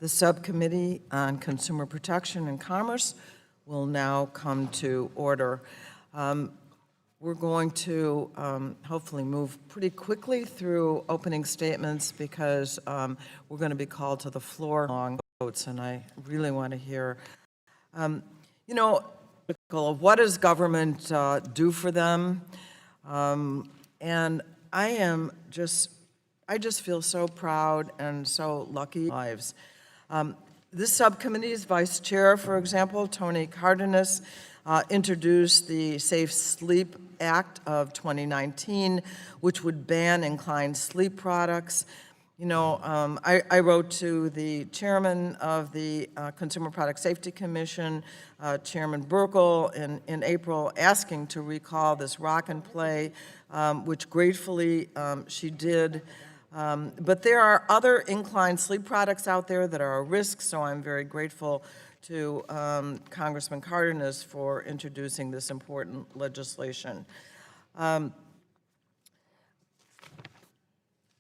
The Subcommittee on Consumer Protection and Commerce will now come to order. We're going to hopefully move pretty quickly through opening statements because we're going to be called to the floor long votes, and I really want to hear, what does government do for them? And I just feel so proud and so lucky lives. This subcommittee's vice chair, for example, Tony Cardenas, introduced the Safe Sleep Act of 2019, which would ban inclined sleep products. I wrote to the chairman of the Consumer Product Safety Commission, Chairman Burkle, in April, asking to recall this rock and play, which gratefully she did. But there are other inclined sleep products out there that are a risk, so I'm very grateful to Congressman Cardenas for introducing this important legislation. I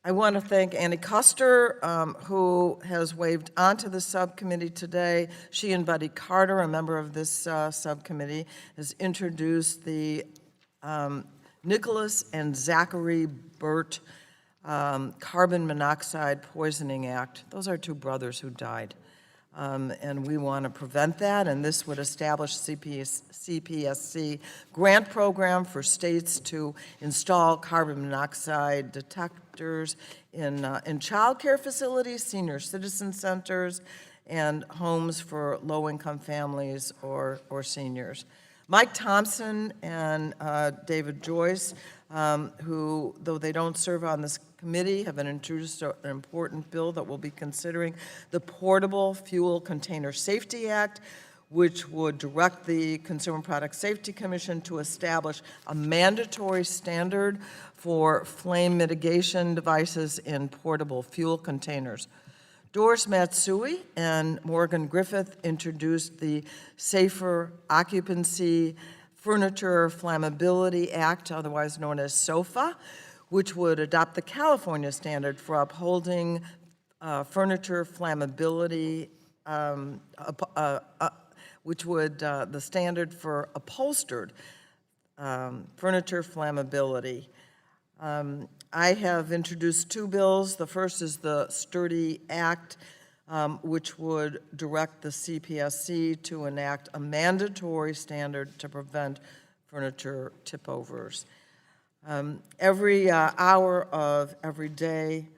want to thank Annie Custer, who has waved onto the subcommittee today. She and Buddy Carter, a member of this subcommittee, has introduced the Nicholas and Zachary Burt Carbon Monoxide Poisoning Act. Those are two brothers who died. And we want to prevent that, and this would establish CPSC grant program for states to install carbon monoxide detectors in child care facilities, senior citizen centers, and homes for low-income families or seniors. Mike Thompson and David Joyce, who, though they don't serve on this committee, have introduced an important bill that we'll be considering, the Portable Fuel Container Safety Act, which would direct the Consumer Product Safety Commission to establish a mandatory standard for flame mitigation devices in portable fuel containers. Doris Matsui and Morgan Griffith introduced the Safer Occupancy Furniture Flammability Act, otherwise known as SOFA, which would adopt the California standard for upholding furniture flammability, which would, the standard for upholstered furniture flammability. I have introduced two bills. The first is the Sturdy Act, which would direct the CPSC to enact a mandatory standard to prevent furniture tip-overs. Every hour of every day,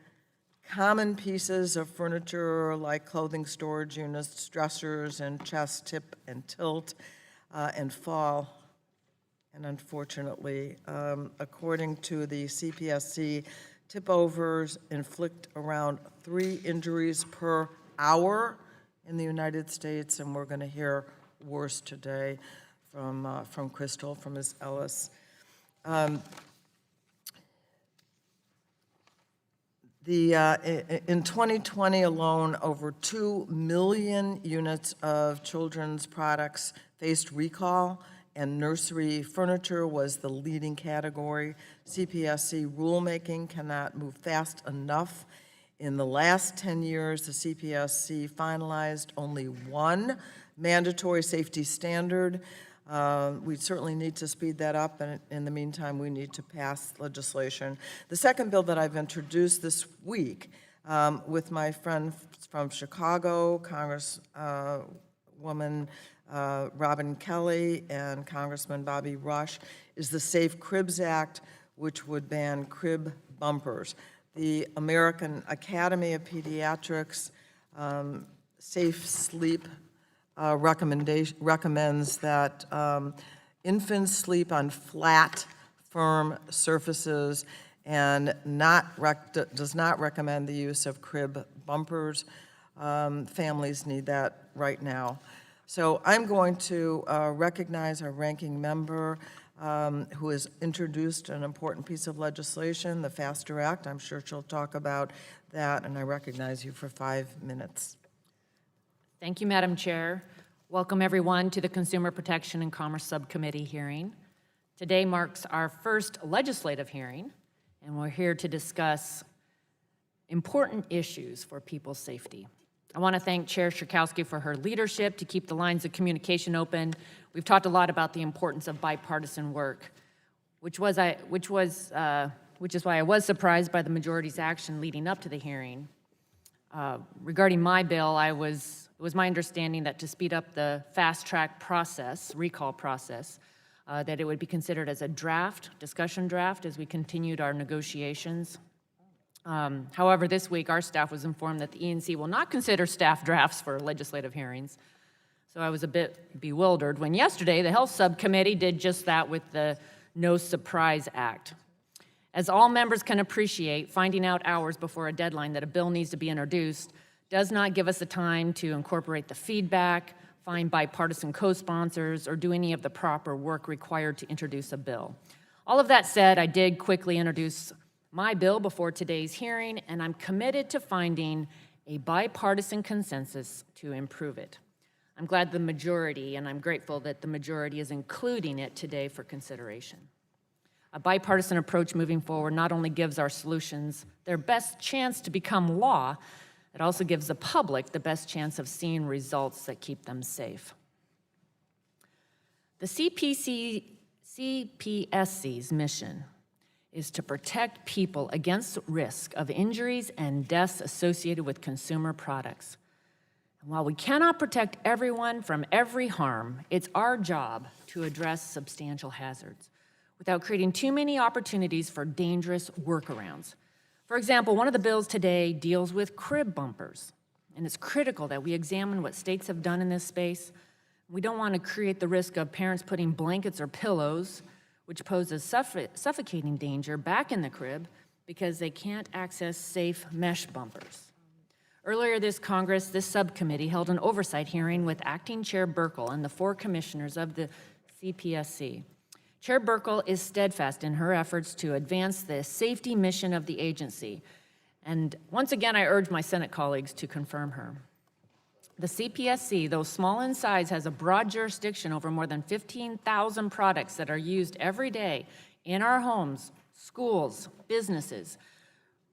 common pieces of furniture like clothing storage units, dressers, and chest tip and tilt and fall. And unfortunately, according to the CPSC, tip-overs inflict around 3 injuries per hour in the United States, and we're going to hear worse today from Crystal, from Ms. Ellis. In 2020 alone, over 2 million units of children's products faced recall, and nursery furniture was the leading category. CPSC rulemaking cannot move fast enough. In the last 10 years, the CPSC finalized only one mandatory safety standard. We certainly need to speed that up, and in the meantime, we need to pass legislation. The second bill that I've introduced this week with my friend from Chicago, Congresswoman Robin Kelly and Congressman Bobby Rush, is the Safe Cribs Act, which would ban crib bumpers. The American Academy of Pediatrics Safe Sleep recommends that infants sleep on flat, firm surfaces and does not recommend the use of crib bumpers. Families need that right now. So I'm going to recognize our ranking member who has introduced an important piece of legislation, the FASTER Act. I'm sure she'll talk about that, and I recognize you for 5 minutes. Thank you, Madam Chair. Welcome, everyone, to the Consumer Protection and Commerce Subcommittee hearing. Today marks our first legislative hearing, and we're here to discuss important issues for people's safety. I want to thank Chair Schakowsky for her leadership to keep the lines of communication open. We've talked a lot about the importance of bipartisan work, which is why I was surprised by the majority's action leading up to the hearing. Regarding my bill, it was my understanding that to speed up the fast-track process, recall process, that it would be considered as a discussion draft as we continued our negotiations. However, this week, our staff was informed that the ENC will not consider staff drafts for legislative hearings. So I was a bit bewildered when yesterday the Health Subcommittee did just that with the No Surprise Act. As all members can appreciate, finding out hours before a deadline that a bill needs to be introduced does not give us the time to incorporate the feedback, find bipartisan co-sponsors, or do any of the proper work required to introduce a bill. All of that said, I did quickly introduce my bill before today's hearing, and I'm committed to finding a bipartisan consensus to improve it. I'm glad the majority, and I'm grateful that the majority is including it today for consideration. A bipartisan approach moving forward not only gives our solutions their best chance to become law, it also gives the public the best chance of seeing results that keep them safe. The CPSC's mission is to protect people against risk of injuries and deaths associated with consumer products. And while we cannot protect everyone from every harm, it's our job to address substantial hazards without creating too many opportunities for dangerous workarounds. For example, one of the bills today deals with crib bumpers, and it's critical that we examine what states have done in this space. We don't want to create the risk of parents putting blankets or pillows, which poses suffocating danger, back in the crib because they can't access safe mesh bumpers. Earlier this Congress, this subcommittee held an oversight hearing with Acting Chair Burkle and the 4 commissioners of the CPSC. Chair Burkle is steadfast in her efforts to advance the safety mission of the agency. And once again, I urge my Senate colleagues to confirm her. The CPSC, though small in size, has a broad jurisdiction over more than 15,000 products that are used every day in our homes, schools, businesses.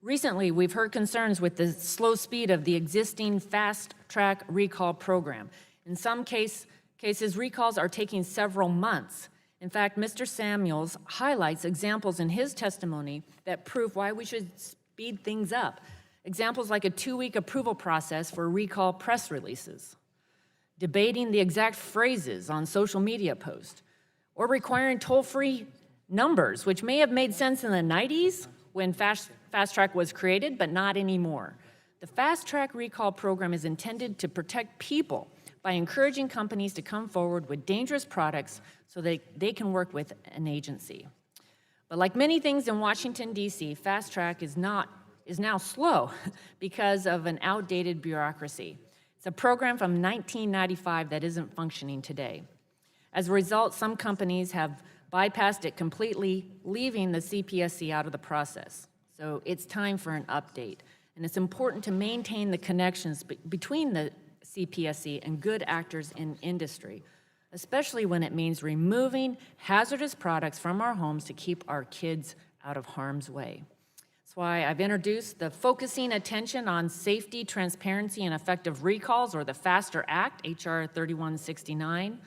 Recently, we've heard concerns with the slow speed of the existing fast-track recall program. In some cases, recalls are taking several months. In fact, Mr. Samuels highlights examples in his testimony that prove why we should speed things up. Examples like a 2-week approval process for recall press releases, debating the exact phrases on social media posts, or requiring toll-free numbers, which may have made sense in the 90s when Fast Track was created, but not anymore. The Fast Track recall program is intended to protect people by encouraging companies to come forward with dangerous products so they can work with an agency. But like many things in Washington, D.C., Fast Track is now slow because of an outdated bureaucracy. It's a program from 1995 that isn't functioning today. As a result, some companies have bypassed it completely, leaving the CPSC out of the process. So it's time for an update. And it's important to maintain the connections between the CPSC and good actors in industry, especially when it means removing hazardous products from our homes to keep our kids out of harm's way. That's why I've introduced the Focusing Attention on Safety, Transparency, and Effective Recalls, or the FASTER Act, H.R. 3169.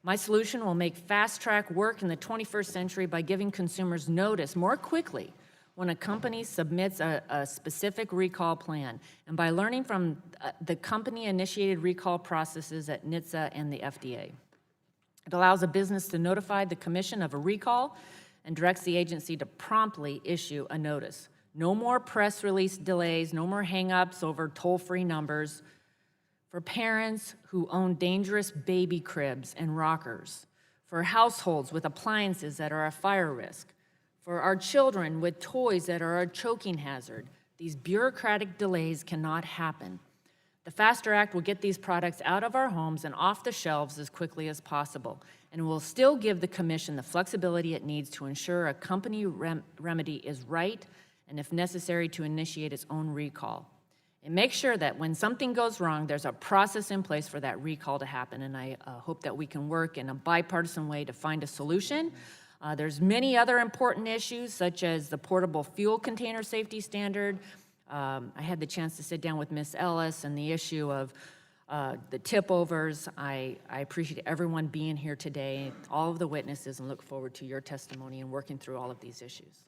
My solution will make fast-track work in the 21st century by giving consumers notice more quickly when a company submits a specific recall plan, and by learning from the company-initiated recall processes at NHTSA and the FDA. It allows a business to notify the commission of a recall and directs the agency to promptly issue a notice. No more press release delays, no more hang-ups over toll-free numbers. For parents who own dangerous baby cribs and rockers, for households with appliances that are a fire risk, for our children with toys that are a choking hazard, these bureaucratic delays cannot happen. The FASTER Act will get these products out of our homes and off the shelves as quickly as possible, and will still give the Commission the flexibility it needs to ensure a company remedy is right, and if necessary, to initiate its own recall. And make sure that when something goes wrong, there's a process in place for that recall to happen, and I hope that we can work in a bipartisan way to find a solution. There's many other important issues, such as the portable fuel container safety standard, I had the chance to sit down with Ms. Ellis and the issue of the tip-overs. I appreciate everyone being here today, all of the witnesses, and look forward to your testimony and working through all of these issues.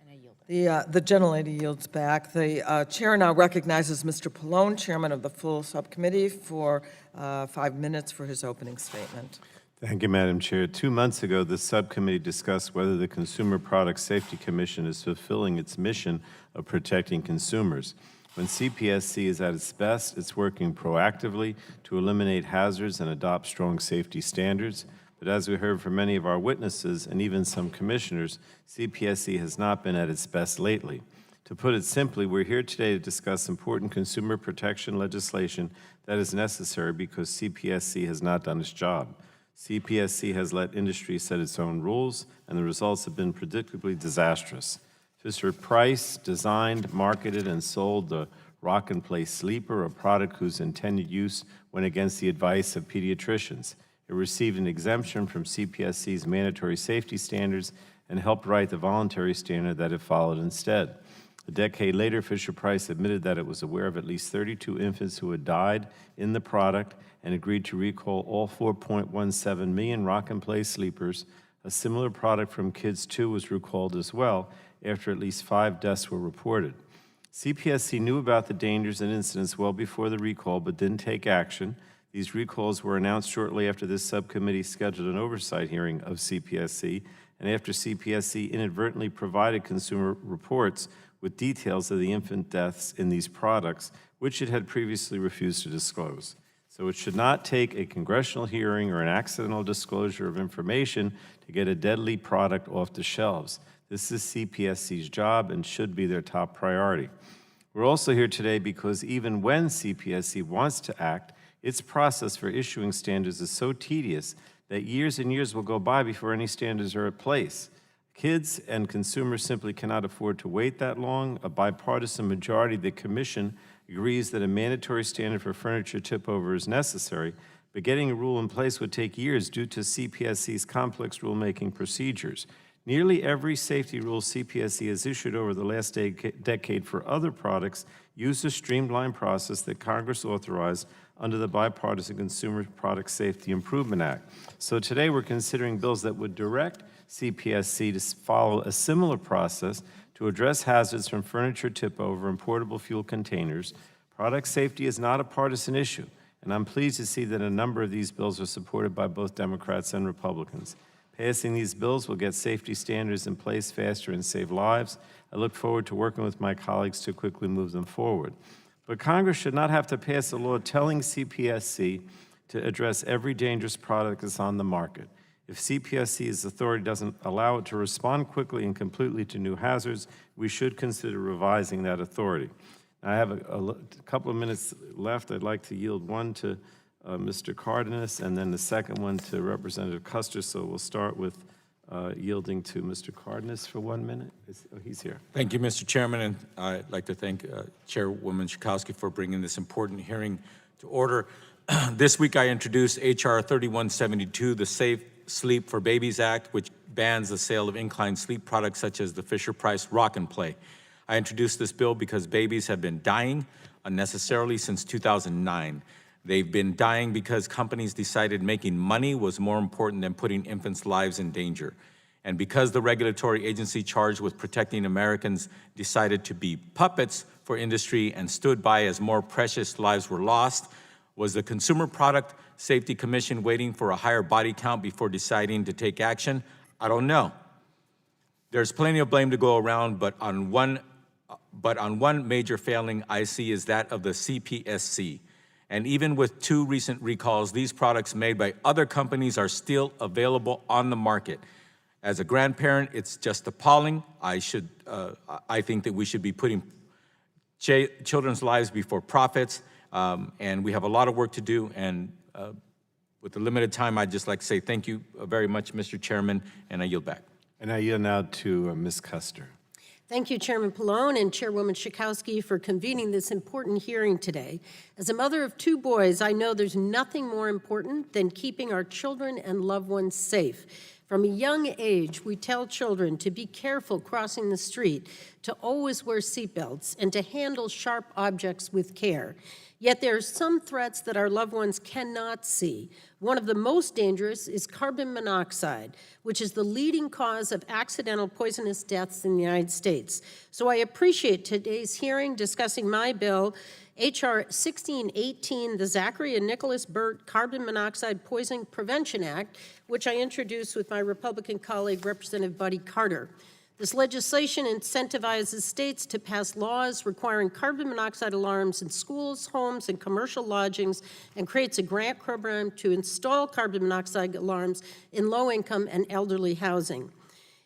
And I yield. The gentlelady yields back. The chair now recognizes Mr. Pallone, chairman of the full subcommittee, for 5 minutes for his opening statement. Thank you, Madam Chair. 2 months ago, the subcommittee discussed whether the Consumer Product Safety Commission is fulfilling its mission of protecting consumers. When CPSC is at its best, it's working proactively to eliminate hazards and adopt strong safety standards. But as we heard from many of our witnesses and even some commissioners, CPSC has not been at its best lately. To put it simply, we're here today to discuss important consumer protection legislation that is necessary because CPSC has not done its job. CPSC has let industry set its own rules, and the results have been predictably disastrous. Fisher-Price designed, marketed, and sold the Rock and Play Sleeper, a product whose intended use went against the advice of pediatricians. It received an exemption from CPSC's mandatory safety standards and helped write the voluntary standard that it followed instead. A decade later, Fisher-Price admitted that it was aware of at least 32 infants who had died in the product and agreed to recall all 4.17 million Rock and Play Sleepers. A similar product from Kids 2 was recalled as well, after at least 5 deaths were reported. CPSC knew about the dangers and incidents well before the recall, but didn't take action. These recalls were announced shortly after this subcommittee scheduled an oversight hearing of CPSC, and after CPSC inadvertently provided consumer reports with details of the infant deaths in these products, which it had previously refused to disclose. So it should not take a congressional hearing or an accidental disclosure of information to get a deadly product off the shelves. This is CPSC's job and should be their top priority. We're also here today because even when CPSC wants to act, its process for issuing standards is so tedious that years and years will go by before any standards are in place. Kids and consumers simply cannot afford to wait that long. A bipartisan majority of the Commission agrees that a mandatory standard for furniture tip-over is necessary, but getting a rule in place would take years due to CPSC's complex rulemaking procedures. Nearly every safety rule CPSC has issued over the last decade for other products used a streamlined process that Congress authorized under the Bipartisan Consumer Product Safety Improvement Act. So today we're considering bills that would direct CPSC to follow a similar process to address hazards from furniture tip-over and portable fuel containers. Product safety is not a partisan issue, and I'm pleased to see that a number of these bills are supported by both Democrats and Republicans. Passing these bills will get safety standards in place faster and save lives. I look forward to working with my colleagues to quickly move them forward. But Congress should not have to pass a law telling CPSC to address every dangerous product that's on the market. If CPSC's authority doesn't allow it to respond quickly and completely to new hazards, we should consider revising that authority. Now, I have a couple of minutes left. I'd like to yield one to Mr. Cardenas and then the second one to Representative Custer. So we'll start with yielding to Mr. Cardenas for 1 minute. He's here. Thank you, Mr. Chairman, and I'd like to thank Chairwoman Schakowsky for bringing this important hearing to order. This week I introduced H.R. 3172, the Safe Sleep for Babies Act, which bans the sale of inclined sleep products such as the Fisher-Price Rock and Play. I introduced this bill because babies have been dying unnecessarily since 2009. They've been dying because companies decided making money was more important than putting infants' lives in danger. And because the regulatory agency charged with protecting Americans decided to be puppets for industry and stood by as more precious lives were lost, was the Consumer Product Safety Commission waiting for a higher body count before deciding to take action? I don't know. There's plenty of blame to go around, but on one major failing I see is that of the CPSC. And even with 2 recent recalls, these products made by other companies are still available on the market. As a grandparent, it's just appalling. I think that we should be putting children's lives before profits, and we have a lot of work to do. And with the limited time, I'd just like to say thank you very much, Mr. Chairman, and I yield back. And I yield now to Ms. Custer. Thank you, Chairman Pallone and Chairwoman Schakowsky, for convening this important hearing today. As a mother of 2 boys, I know there's nothing more important than keeping our children and loved ones safe. From a young age, we tell children to be careful crossing the street, to always wear seatbelts, and to handle sharp objects with care. Yet there are some threats that our loved ones cannot see. One of the most dangerous is carbon monoxide, which is the leading cause of accidental poisonous deaths in the United States. So I appreciate today's hearing discussing my bill, H.R. 1618, the Zachary and Nicholas Burt Carbon Monoxide Poisoning Prevention Act, which I introduced with my Republican colleague, Representative Buddy Carter. This legislation incentivizes states to pass laws requiring carbon monoxide alarms in schools, homes, and commercial lodgings, and creates a grant program to install carbon monoxide alarms in low-income and elderly housing.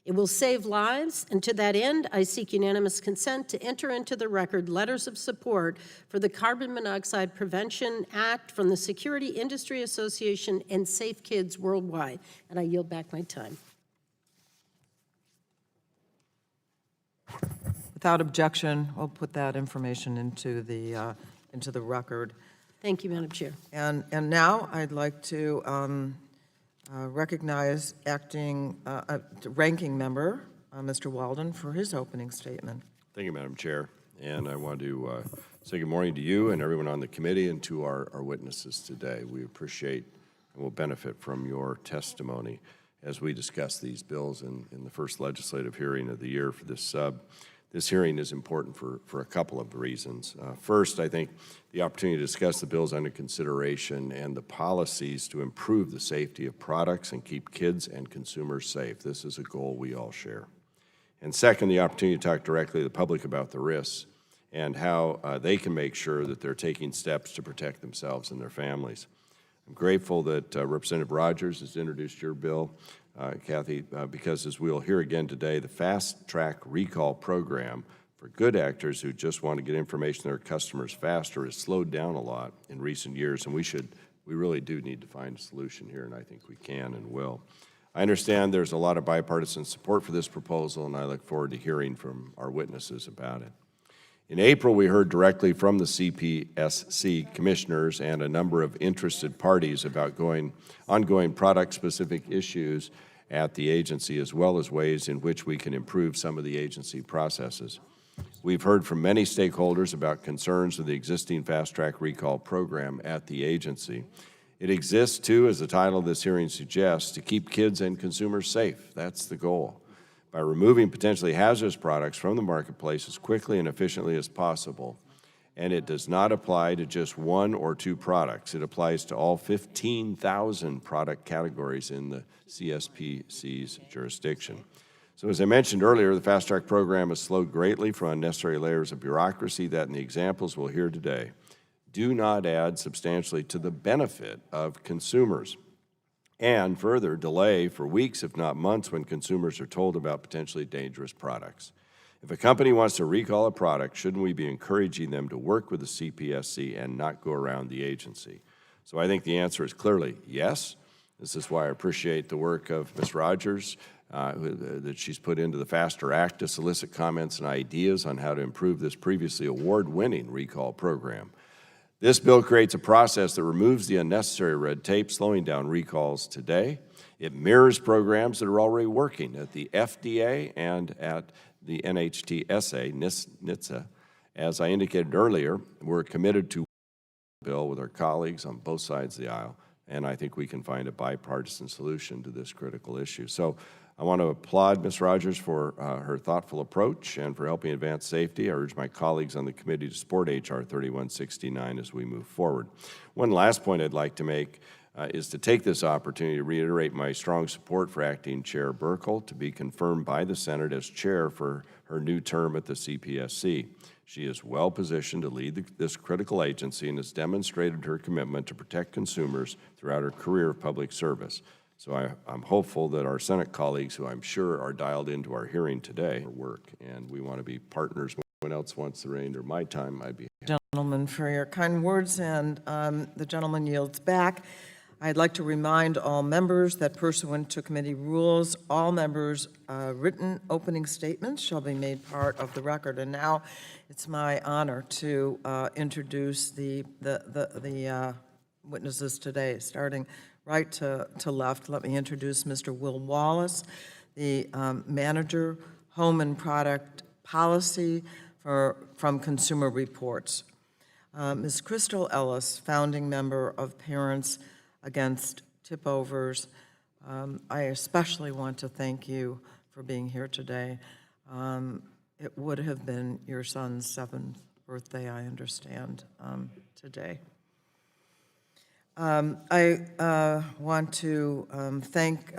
It will save lives, and to that end, I seek unanimous consent to enter into the record letters of support for the Carbon Monoxide Prevention Act from the Security Industry Association and Safe Kids Worldwide. And I yield back my time. Without objection, we'll put that information into the record. Thank you, Madam Chair. And now I'd like to recognize ranking member, Mr. Walden, for his opening statement. Thank you, Madam Chair. And I want to say good morning to you and everyone on the committee and to our witnesses today. We appreciate and will benefit from your testimony as we discuss these bills in the first legislative hearing of the year for this sub. This hearing is important for a couple of reasons. First, I think the opportunity to discuss the bills under consideration and the policies to improve the safety of products and keep kids and consumers safe. This is a goal we all share. And second, the opportunity to talk directly to the public about the risks and how they can make sure that they're taking steps to protect themselves and their families. I'm grateful that Representative Rogers has introduced your bill, Kathy, because as we'll hear again today, the Fast Track Recall Program for good actors who just want to get information to their customers faster has slowed down a lot in recent years, and we really do need to find a solution here, and I think we can and will. I understand there's a lot of bipartisan support for this proposal, and I look forward to hearing from our witnesses about it. In April, we heard directly from the CPSC commissioners and a number of interested parties about ongoing product-specific issues at the agency, as well as ways in which we can improve some of the agency processes. We've heard from many stakeholders about concerns with the existing Fast Track Recall program at the agency. It exists, too, as the title of this hearing suggests, to keep kids and consumers safe. That's the goal. By removing potentially hazardous products from the marketplace as quickly and efficiently as possible. And it does not apply to just one or two products. It applies to all 15,000 product categories in the CSPC's jurisdiction. So as I mentioned earlier, the Fast Track program has slowed greatly from unnecessary layers of bureaucracy that in the examples we'll hear today do not add substantially to the benefit of consumers. And further, delay for weeks, if not months, when consumers are told about potentially dangerous products. If a company wants to recall a product, shouldn't we be encouraging them to work with the CPSC and not go around the agency? So I think the answer is clearly yes. This is why I appreciate the work of Ms. Rogers that she's put into the FASTER Act to solicit comments and ideas on how to improve this previously award-winning recall program. This bill creates a process that removes the unnecessary red tape, slowing down recalls today. It mirrors programs that are already working at the FDA and at the NHTSA, NHTSA. As I indicated earlier, we're committed to the bill with our colleagues on both sides of the aisle, and I think we can find a bipartisan solution to this critical issue. So I want to applaud Ms. Rogers for her thoughtful approach and for helping advance safety. I urge my colleagues on the committee to support H.R. 3169 as we move forward. One last point I'd like to make is to take this opportunity to reiterate my strong support for Acting Chair Burkle to be confirmed by the Senate as chair for her new term at the CPSC. She is well positioned to lead this critical agency and has demonstrated her commitment to protect consumers throughout her career of public service. So I'm hopeful that our Senate colleagues, who I'm sure are dialed into our hearing today, work, and we want to be partners. When else wants the remainder of my time, I'd be happy. Gentlemen, for your kind words, and the gentleman yields back. I'd like to remind all members that pursuant to committee rules, all members' written opening statements shall be made part of the record. And now it's my honor to introduce the witnesses today, starting right to left, let me introduce Mr. Will Wallace, the Manager, Home and Product Policy from Consumer Reports. Ms. Crystal Ellis, founding member of Parents Against Tip-Overs. I especially want to thank you for being here today. It would have been your son's 7th birthday, I understand, today. I want to thank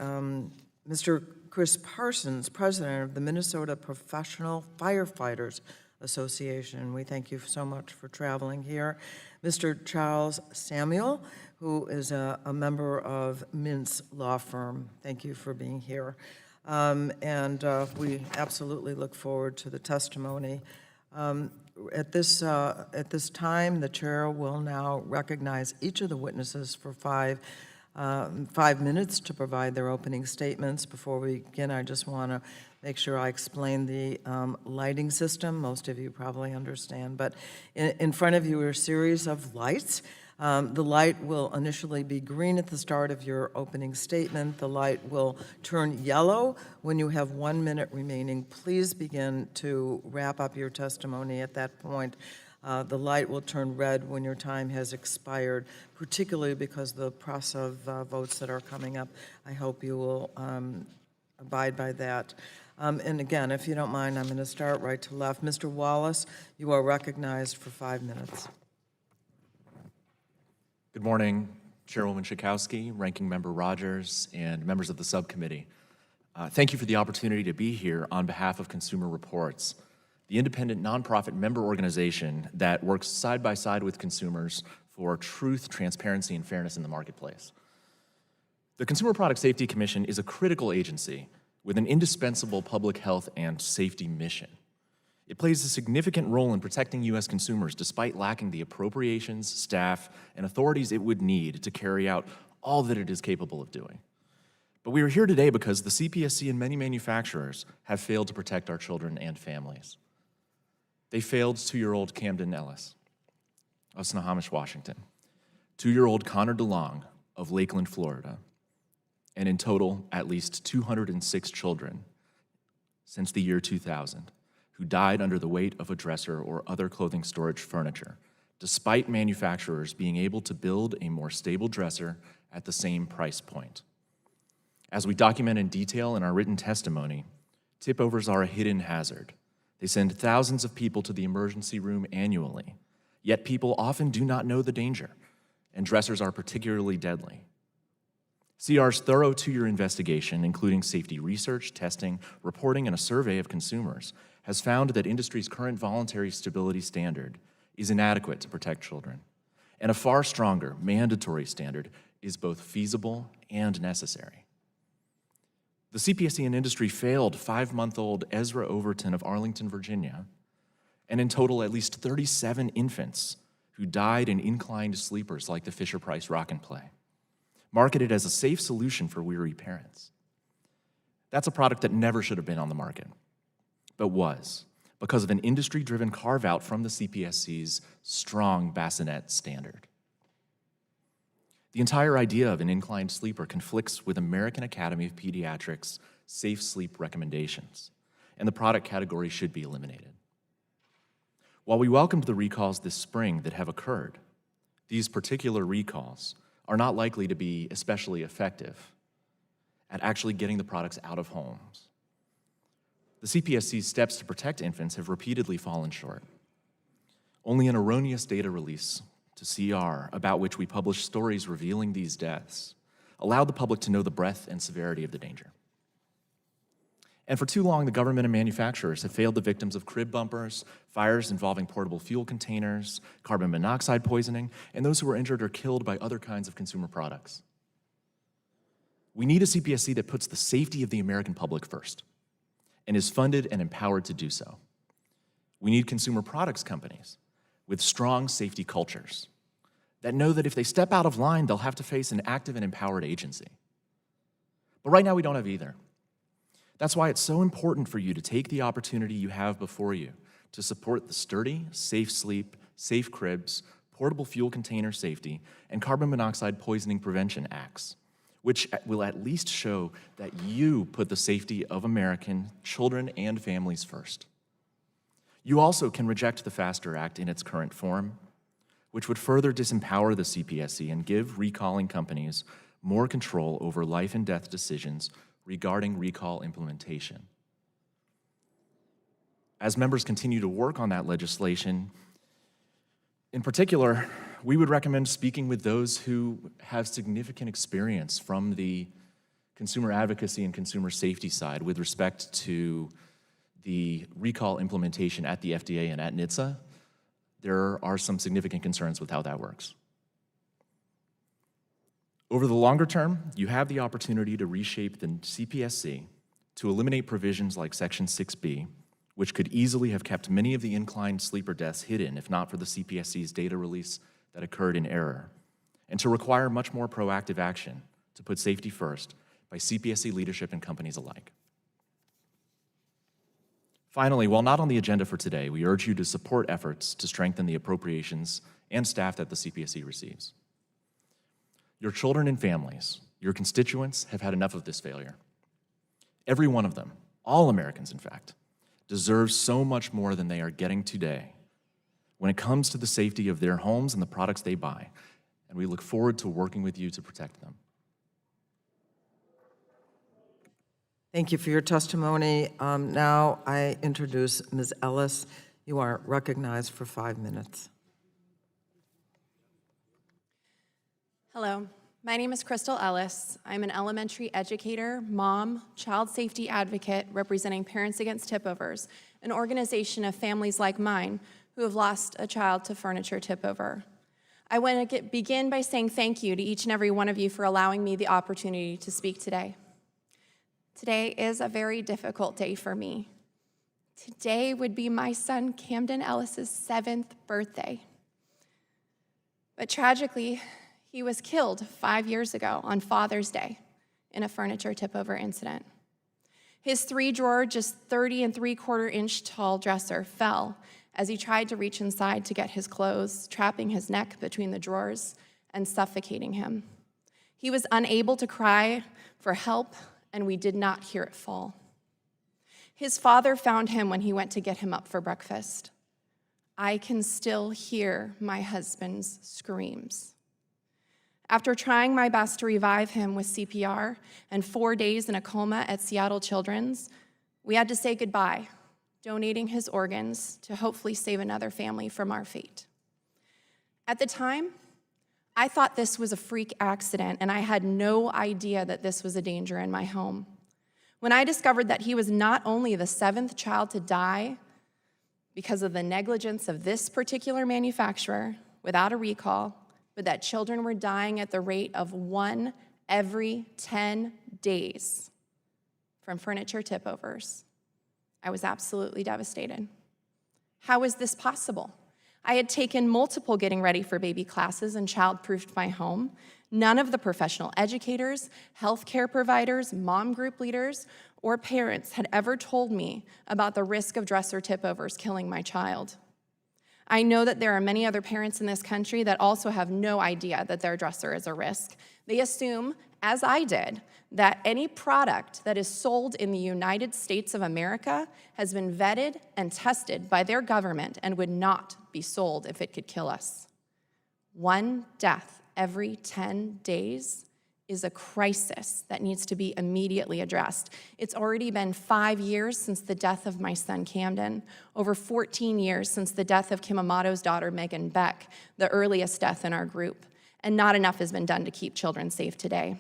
Mr. Chris Parsons, president of the Minnesota Professional Firefighters Association. We thank you so much for traveling here. Mr. Charles Samuel, who is a member of Mintz Law Firm. Thank you for being here. And we absolutely look forward to the testimony. At this time, the chair will now recognize each of the witnesses for 5 minutes to provide their opening statements. Before we begin, I just want to make sure I explain the lighting system. Most of you probably understand, but in front of you are a series of lights. The light will initially be green at the start of your opening statement. The light will turn yellow when you have 1 minute remaining. Please begin to wrap up your testimony at that point. The light will turn red when your time has expired, particularly because the press of votes that are coming up. I hope you will abide by that. And again, if you don't mind, I'm going to start right to left. Mr. Wallace, you are recognized for 5 minutes. Good morning, Chairwoman Schakowsky, Ranking Member Rogers, and members of the subcommittee. Thank you for the opportunity to be here on behalf of Consumer Reports, the independent nonprofit member organization that works side by side with consumers for truth, transparency, and fairness in the marketplace. The Consumer Product Safety Commission is a critical agency with an indispensable public health and safety mission. It plays a significant role in protecting U.S. consumers despite lacking the appropriations, staff, and authorities it would need to carry out all that it is capable of doing. But we are here today because the CPSC and many manufacturers have failed to protect our children and families. They failed 2-year-old Camden Ellis of Snohomish, Washington, 2-year-old Connor DeLong of Lakeland, Florida, and in total, at least 206 children since the year 2000. Who died under the weight of a dresser or other clothing storage furniture, despite manufacturers being able to build a more stable dresser at the same price point. As we document in detail in our written testimony, tip-overs are a hidden hazard. They send thousands of people to the emergency room annually, yet people often do not know the danger, and dressers are particularly deadly. CR's thorough 2-year investigation, including safety research, testing, reporting, and a survey of consumers, has found that industry's current voluntary stability standard is inadequate to protect children, and a far stronger mandatory standard is both feasible and necessary. The CPSC and industry failed 5-month-old Ezra Overton of Arlington, Virginia, and in total at least 37 infants who died in inclined sleepers like the Fisher-Price Rock and Play, marketed as a safe solution for weary parents. That's a product that never should have been on the market, but was, because of an industry-driven carve-out from the CPSC's strong bassinet standard. The entire idea of an inclined sleeper conflicts with American Academy of Pediatrics' safe sleep recommendations, and the product category should be eliminated. While we welcomed the recalls this spring that have occurred, these particular recalls are not likely to be especially effective at actually getting the products out of homes. The CPSC's steps to protect infants have repeatedly fallen short. Only an erroneous data release to CR, about which we published stories revealing these deaths, allowed the public to know the breadth and severity of the danger. And for too long, the government and manufacturers have failed the victims of crib bumpers, fires involving portable fuel containers, carbon monoxide poisoning, and those who were injured or killed by other kinds of consumer products. We need a CPSC that puts the safety of the American public first and is funded and empowered to do so. We need consumer products companies with strong safety cultures that know that if they step out of line, they'll have to face an active and empowered agency. But right now, we don't have either. That's why it's so important for you to take the opportunity you have before you to support the sturdy, safe sleep, safe cribs, Portable Fuel Container Safety, and Carbon Monoxide Poisoning Prevention Acts, which will at least show that you put the safety of American children and families first. You also can reject the FASTER Act in its current form, which would further disempower the CPSC and give recalling companies more control over life and death decisions regarding recall implementation. As members continue to work on that legislation, in particular, we would recommend speaking with those who have significant experience from the consumer advocacy and consumer safety side with respect to the recall implementation at the FDA and at NHTSA. There are some significant concerns with how that works. Over the longer term, you have the opportunity to reshape the CPSC to eliminate provisions like Section 6B, which could easily have kept many of the inclined sleeper deaths hidden if not for the CPSC's data release that occurred in error, and to require much more proactive action to put safety first by CPSC leadership and companies alike. Finally, while not on the agenda for today, we urge you to support efforts to strengthen the appropriations and staff that the CPSC receives. Your children and families, your constituents, have had enough of this failure. Every one of them, all Americans in fact, deserves so much more than they are getting today when it comes to the safety of their homes and the products they buy, and we look forward to working with you to protect them. Thank you for your testimony. Now I introduce Ms. Ellis. You are recognized for 5 minutes. Hello, my name is Crystal Ellis. I'm an elementary educator, mom, child safety advocate representing Parents Against Tipovers, an organization of families like mine who have lost a child to furniture tipover. I want to begin by saying thank you to each and every one of you for allowing me the opportunity to speak today. Today is a very difficult day for me. Today would be my son Camden Ellis's 7th birthday. But tragically, he was killed 5 years ago on Father's Day in a furniture tip-over incident. His 3-drawer, just 30 3/4 inch tall dresser fell as he tried to reach inside to get his clothes, trapping his neck between the drawers and suffocating him. He was unable to cry for help, and we did not hear it fall. His father found him when he went to get him up for breakfast. I can still hear my husband's screams. After trying my best to revive him with CPR and 4 days in a coma at Seattle Children's, we had to say goodbye, donating his organs to hopefully save another family from our fate. At the time, I thought this was a freak accident, and I had no idea that this was a danger in my home. When I discovered that he was not only the 7th child to die because of the negligence of this particular manufacturer without a recall, but that children were dying at the rate of 1 every 10 days from furniture tipovers, I was absolutely devastated. How is this possible? I had taken multiple getting ready for baby classes and child-proofed my home. None of the professional educators, healthcare providers, mom group leaders, or parents had ever told me about the risk of dresser tipovers killing my child. I know that there are many other parents in this country that also have no idea that their dresser is a risk. They assume, as I did, that any product that is sold in the United States of America has been vetted and tested by their government and would not be sold if it could kill us. 1 death every 10 days is a crisis that needs to be immediately addressed. It's already been 5 years since the death of my son Camden, over 14 years since the death of Kim Amato's daughter Megan Beck, the earliest death in our group, and not enough has been done to keep children safe today.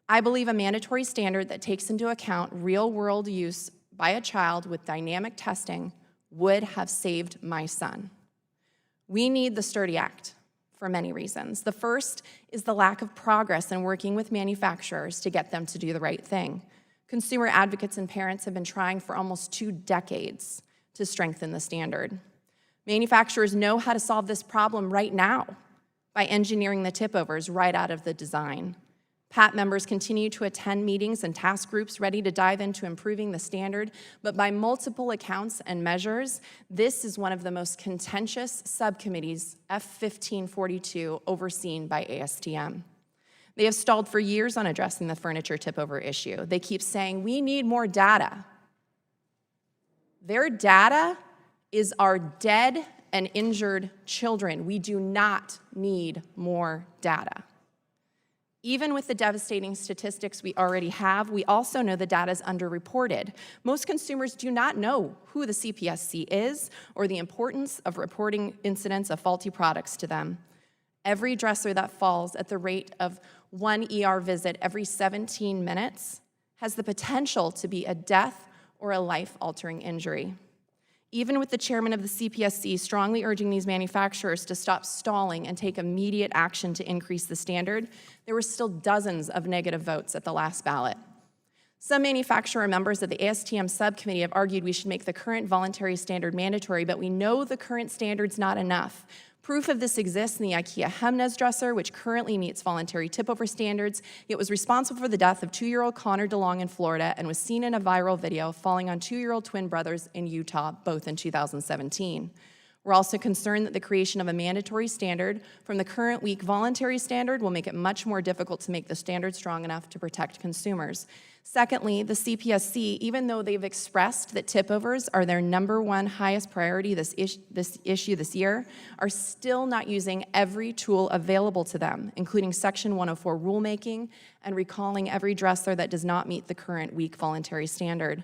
I believe a mandatory standard that takes into account real-world use by a child with dynamic testing would have saved my son. We need the Sturdy Act for many reasons. The first is the lack of progress in working with manufacturers to get them to do the right thing. Consumer advocates and parents have been trying for almost 2 decades to strengthen the standard. Manufacturers know how to solve this problem right now by engineering the tipovers right out of the design. PAT members continue to attend meetings and task groups ready to dive into improving the standard, but by multiple accounts and measures, this is one of the most contentious subcommittees, F1542, overseen by ASTM. They have stalled for years on addressing the furniture tip-over issue. They keep saying, we need more data. Their data is our dead and injured children. We do not need more data. Even with the devastating statistics we already have, we also know the data is underreported. Most consumers do not know who the CPSC is or the importance of reporting incidents of faulty products to them. Every dresser that falls at the rate of 1 ER visit every 17 minutes has the potential to be a death or a life-altering injury. Even with the chairman of the CPSC strongly urging these manufacturers to stop stalling and take immediate action to increase the standard, there were still dozens of negative votes at the last ballot. Some manufacturer members of the ASTM subcommittee have argued we should make the current voluntary standard mandatory, but we know the current standard's not enough. Proof of this exists in the IKEA Hemnes dresser, which currently meets voluntary tip-over standards. It was responsible for the death of 2-year-old Connor DeLong in Florida and was seen in a viral video falling on 2-year-old twin brothers in Utah, both in 2017. We're also concerned that the creation of a mandatory standard from the current weak voluntary standard will make it much more difficult to make the standard strong enough to protect consumers. Secondly, the CPSC, even though they've expressed that tip-overs are their #1 highest priority this issue this year, are still not using every tool available to them, including Section 104 rulemaking and recalling every dresser that does not meet the current weak voluntary standard.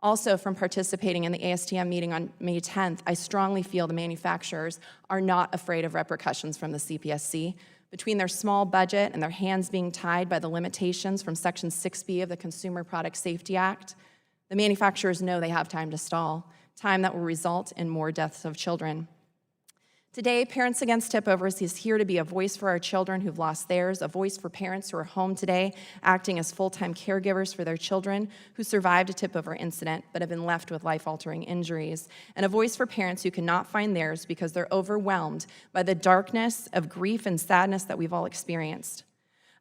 Also, from participating in the ASTM meeting on May 10th, I strongly feel the manufacturers are not afraid of repercussions from the CPSC. Between their small budget and their hands being tied by the limitations from Section 6B of the Consumer Product Safety Act, the manufacturers know they have time to stall, time that will result in more deaths of children. Today, Parents Against Tip-Overs is here to be a voice for our children who've lost theirs, a voice for parents who are home today acting as full-time caregivers for their children who survived a tip-over incident but have been left with life-altering injuries, and a voice for parents who cannot find theirs because they're overwhelmed by the darkness of grief and sadness that we've all experienced.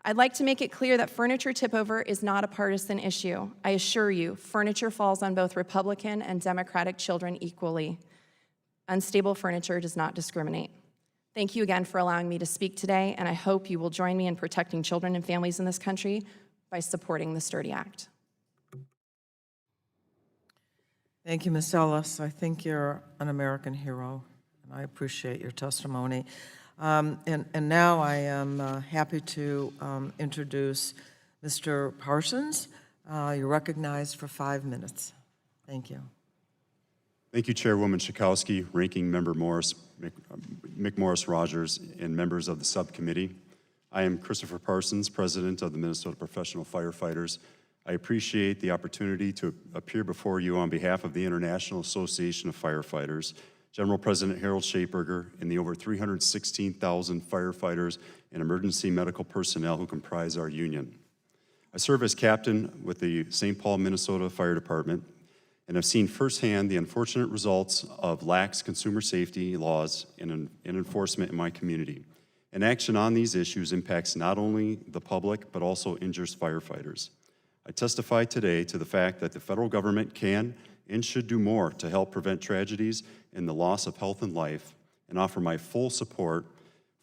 I'd like to make it clear that furniture tip-over is not a partisan issue. I assure you, furniture falls on both Republican and Democratic children equally. Unstable furniture does not discriminate. Thank you again for allowing me to speak today, and I hope you will join me in protecting children and families in this country by supporting the Sturdy Act. Thank you, Ms. Ellis. I think you're an American hero, and I appreciate your testimony. And now I am happy to introduce Mr. Parsons. You're recognized for 5 minutes. Thank you. Thank you, Chairwoman Schakowsky, Ranking Member Morris, McMorris Rogers, and members of the subcommittee. I am Christopher Parsons, President of the Minnesota Professional Firefighters. I appreciate the opportunity to appear before you on behalf of the International Association of Firefighters, General President Harold Schaeberger, and the over 316,000 firefighters and emergency medical personnel who comprise our union. I serve as captain with the St. Paul, Minnesota Fire Department, and have seen firsthand the unfortunate results of lax consumer safety laws and enforcement in my community. And action on these issues impacts not only the public, but also injures firefighters. I testify today to the fact that the federal government can and should do more to help prevent tragedies and the loss of health and life, and offer my full support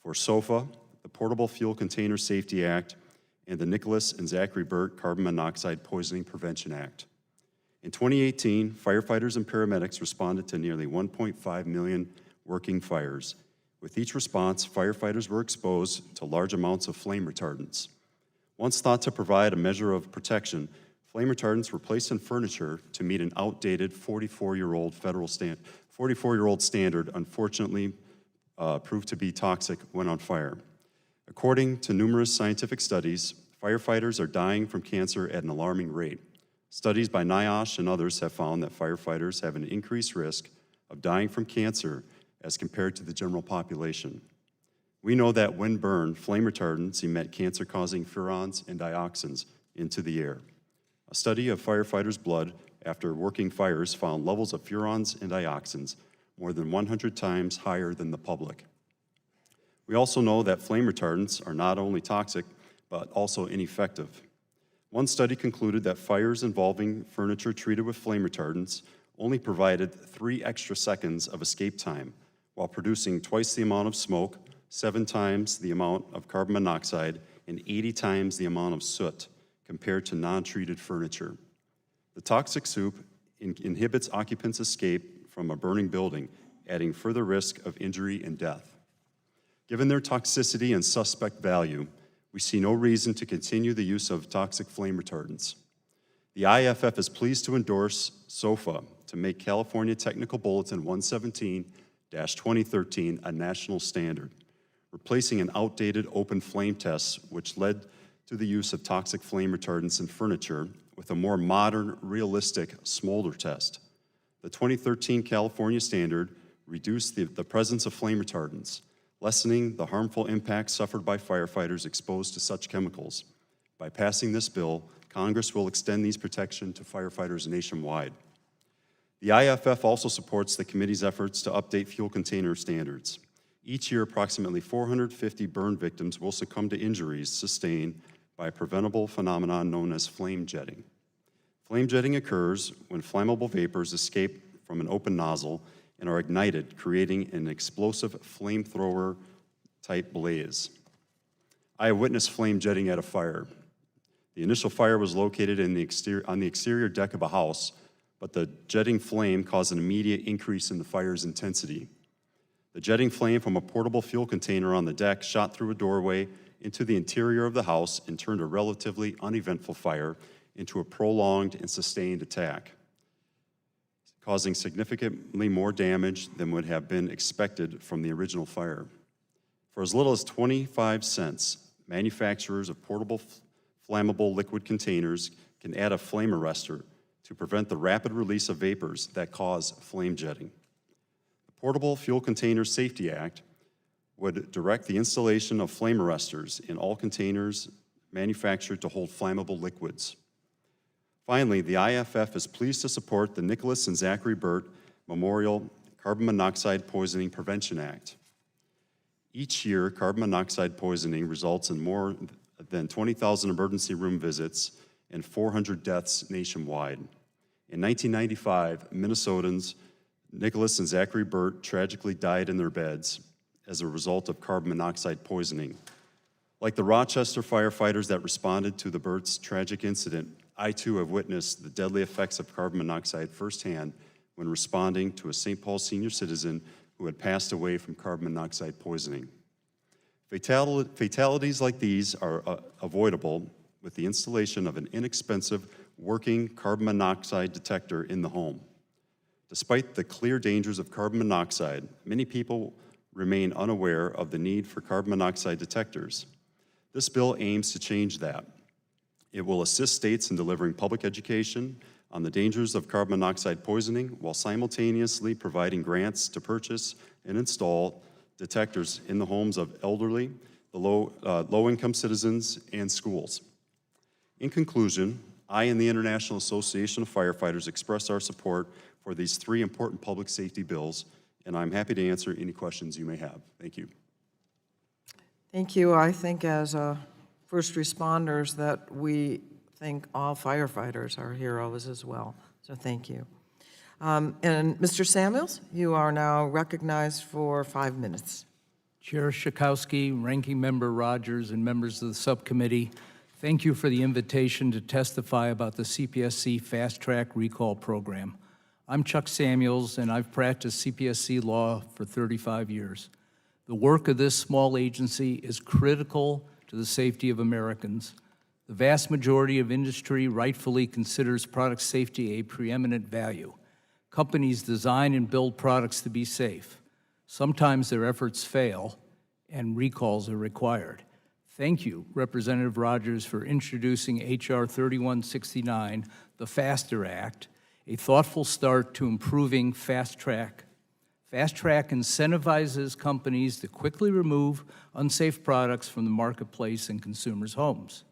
for SOFA, the Portable Fuel Container Safety Act, and the Nicholas and Zachary Burt Carbon Monoxide Poisoning Prevention Act. In 2018, firefighters and paramedics responded to nearly 1.5 million working fires. With each response, firefighters were exposed to large amounts of flame retardants. Once thought to provide a measure of protection, flame retardants were placed in furniture to meet an outdated 44-year-old standard, unfortunately proved to be toxic when on fire. According to numerous scientific studies, firefighters are dying from cancer at an alarming rate. Studies by NIOSH and others have found that firefighters have an increased risk of dying from cancer as compared to the general population. We know that when burned, flame retardants emit cancer-causing furans and dioxins into the air. A study of firefighters' blood after working fires found levels of furans and dioxins more than 100 times higher than the public. We also know that flame retardants are not only toxic, but also ineffective. One study concluded that fires involving furniture treated with flame retardants only provided 3 extra seconds of escape time, while producing twice the amount of smoke, 7 times the amount of carbon monoxide, and 80 times the amount of soot compared to non-treated furniture. The toxic soup inhibits occupants' escape from a burning building, adding further risk of injury and death. Given their toxicity and suspect value, we see no reason to continue the use of toxic flame retardants. The IFF is pleased to endorse SOFA to make California Technical Bulletin 117-2013 a national standard, replacing an outdated open flame test which led to the use of toxic flame retardants in furniture with a more modern, realistic smolder test. The 2013 California standard reduced the presence of flame retardants, lessening the harmful impacts suffered by firefighters exposed to such chemicals. By passing this bill, Congress will extend these protections to firefighters nationwide. The IFF also supports the committee's efforts to update fuel container standards. Each year, approximately 450 burn victims will succumb to injuries sustained by a preventable phenomenon known as flame jetting. Flame jetting occurs when flammable vapors escape from an open nozzle and are ignited, creating an explosive flamethrower-type blaze. I have witnessed flame jetting at a fire. The initial fire was located on the exterior deck of a house, but the jetting flame caused an immediate increase in the fire's intensity. The jetting flame from a portable fuel container on the deck shot through a doorway into the interior of the house and turned a relatively uneventful fire into a prolonged and sustained attack, causing significantly more damage than would have been expected from the original fire. For as little as 25 cents, manufacturers of portable flammable liquid containers can add a flame arrestor to prevent the rapid release of vapors that cause flame jetting. The Portable Fuel Container Safety Act would direct the installation of flame arrestors in all containers manufactured to hold flammable liquids. Finally, the IFF is pleased to support the Nicholas and Zachary Burt Memorial Carbon Monoxide Poisoning Prevention Act. Each year, carbon monoxide poisoning results in more than 20,000 emergency room visits and 400 deaths nationwide. In 1995, Minnesotans Nicholas and Zachary Burt tragically died in their beds as a result of carbon monoxide poisoning. Like the Rochester firefighters that responded to the Burt's tragic incident, I too have witnessed the deadly effects of carbon monoxide firsthand when responding to a St. Paul senior citizen who had passed away from carbon monoxide poisoning. Fatalities like these are avoidable with the installation of an inexpensive working carbon monoxide detector in the home. Despite the clear dangers of carbon monoxide, many people remain unaware of the need for carbon monoxide detectors. This bill aims to change that. It will assist states in delivering public education on the dangers of carbon monoxide poisoning while simultaneously providing grants to purchase and install detectors in the homes of elderly, the low-income citizens, and schools. In conclusion, I and the International Association of Firefighters express our support for these 3 important public safety bills, and I'm happy to answer any questions you may have. Thank you. Thank you. I think as first responders that we think all firefighters are heroes as well, so thank you. And Mr. Samuels, you are now recognized for 5 minutes. Chair Schakowsky, Ranking Member Rogers, and members of the subcommittee, thank you for the invitation to testify about the CPSC Fast Track Recall Program. I'm Chuck Samuels, and I've practiced CPSC law for 35 years. The work of this small agency is critical to the safety of Americans. The vast majority of industry rightfully considers product safety a preeminent value. Companies design and build products to be safe. Sometimes their efforts fail, and recalls are required. Thank you, Representative Rogers, for introducing H.R. 3169, the FASTER Act, a thoughtful start to improving Fast Track. Fast Track incentivizes companies to quickly remove unsafe products from the marketplace and consumers' homes.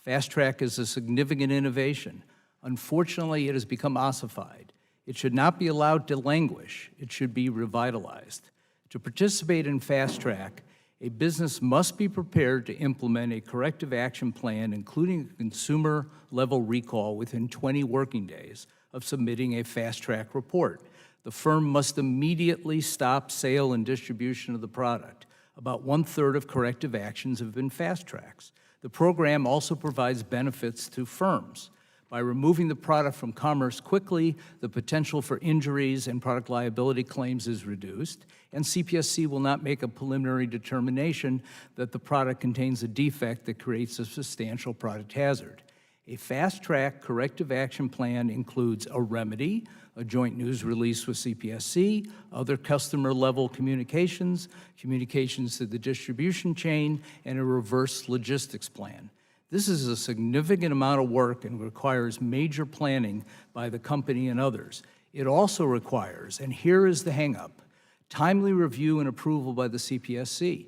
Fast Track is a significant innovation. Unfortunately, it has become ossified. It should not be allowed to languish. It should be revitalized. To participate in Fast Track, A business must be prepared to implement a corrective action plan, including a consumer-level recall, within 20 working days of submitting a fast-track report. The firm must immediately stop sale and distribution of the product. About 1/3 of corrective actions have been fast tracks. The program also provides benefits to firms. By removing the product from commerce quickly, the potential for injuries and product liability claims is reduced, and CPSC will not make a preliminary determination that the product contains a defect that creates a substantial product hazard. A fast-track corrective action plan includes a remedy, a joint news release with CPSC, other customer-level communications, communications to the distribution chain, and a reverse logistics plan. This is a significant amount of work and requires major planning by the company and others. It also requires, and here is the hang-up, timely review and approval by the CPSC.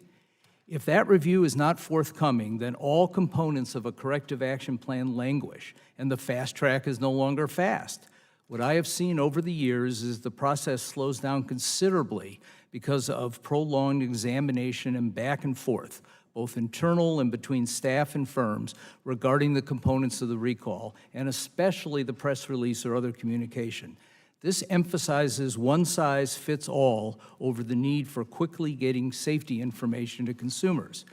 If that review is not forthcoming, then all components of a corrective action plan languish, and the fast track is no longer fast. What I have seen over the years is the process slows down considerably because of prolonged examination and back and forth, both internal and between staff and firms, regarding the components of the recall, and especially the press release or other communication. This emphasizes one-size-fits-all over the need for quickly getting safety information to consumers.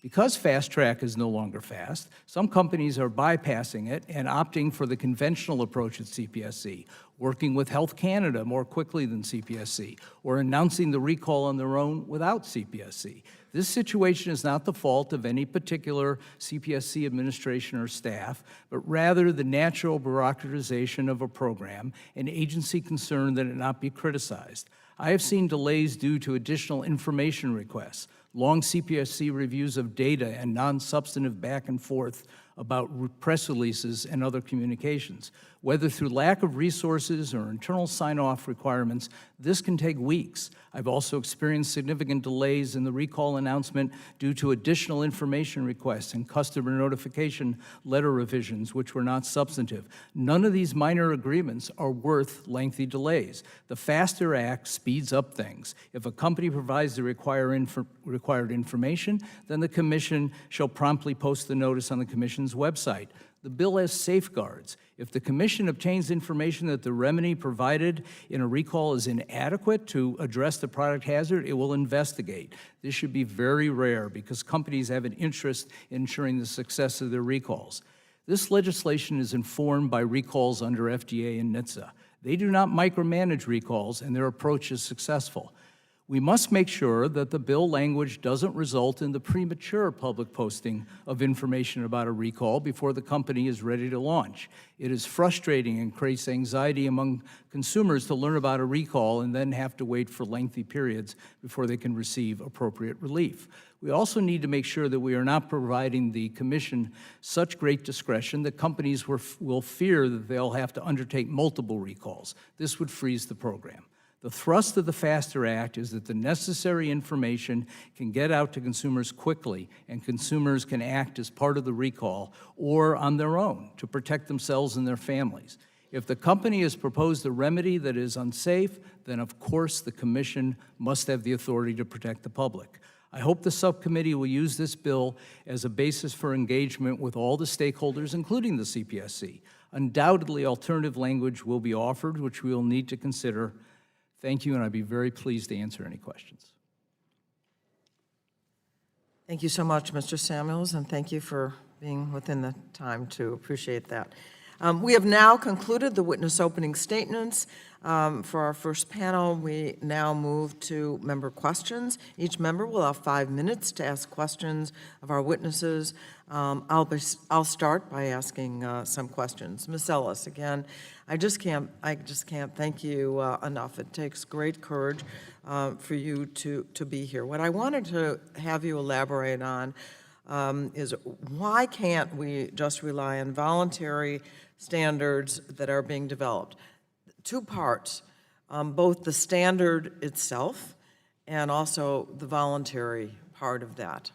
Because fast track is no longer fast, some companies are bypassing it and opting for the conventional approach at CPSC, working with Health Canada more quickly than CPSC, or announcing the recall on their own without CPSC. This situation is not the fault of any particular CPSC administration or staff, but rather the natural bureaucratization of a program, an agency concern that it not be criticized. I have seen delays due to additional information requests, long CPSC reviews of data, and non-substantive back and forth about press releases and other communications. Whether through lack of resources or internal sign-off requirements, this can take weeks. I've also experienced significant delays in the recall announcement due to additional information requests and customer notification letter revisions, which were not substantive. None of these minor agreements are worth lengthy delays. The FASTER Act speeds up things. If a company provides the required information, then the Commission shall promptly post the notice on the Commission's website. The bill has safeguards. If the Commission obtains information that the remedy provided in a recall is inadequate to address the product hazard, it will investigate. This should be very rare because companies have an interest in ensuring the success of their recalls. This legislation is informed by recalls under FDA and NHTSA. They do not micromanage recalls, and their approach is successful. We must make sure that the bill language doesn't result in the premature public posting of information about a recall before the company is ready to launch. It is frustrating and creates anxiety among consumers to learn about a recall and then have to wait for lengthy periods before they can receive appropriate relief. We also need to make sure that we are not providing the Commission such great discretion that companies will fear that they'll have to undertake multiple recalls. This would freeze the program. The thrust of the FASTER Act is that the necessary information can get out to consumers quickly, and consumers can act as part of the recall or on their own to protect themselves and their families. If the company has proposed a remedy that is unsafe, then of course the Commission must have the authority to protect the public. I hope the subcommittee will use this bill as a basis for engagement with all the stakeholders, including the CPSC. Undoubtedly, alternative language will be offered, which we will need to consider. Thank you, and I'd be very pleased to answer any questions. Thank you so much, Mr. Samuels, and thank you for being within the time to appreciate that. We have now concluded the witness opening statements. For our first panel, we now move to member questions. Each member will have 5 minutes to ask questions of our witnesses. I'll start by asking some questions. Ms. Ellis, again, I just can't thank you enough. It takes great courage for you to be here. What I wanted to have you elaborate on is why can't we just rely on voluntary standards that are being developed? 2 parts, both the standard itself and also the voluntary part of that.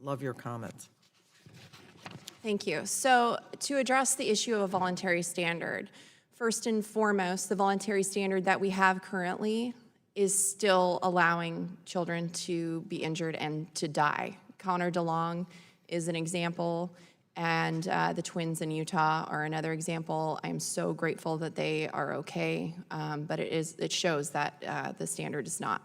Love your comments. Thank you. So to address the issue of a voluntary standard, first and foremost, the voluntary standard that we have currently is still allowing children to be injured and to die. Connor DeLong is an example, and the twins in Utah are another example. I'm so grateful that they are okay, but it shows that the standard is not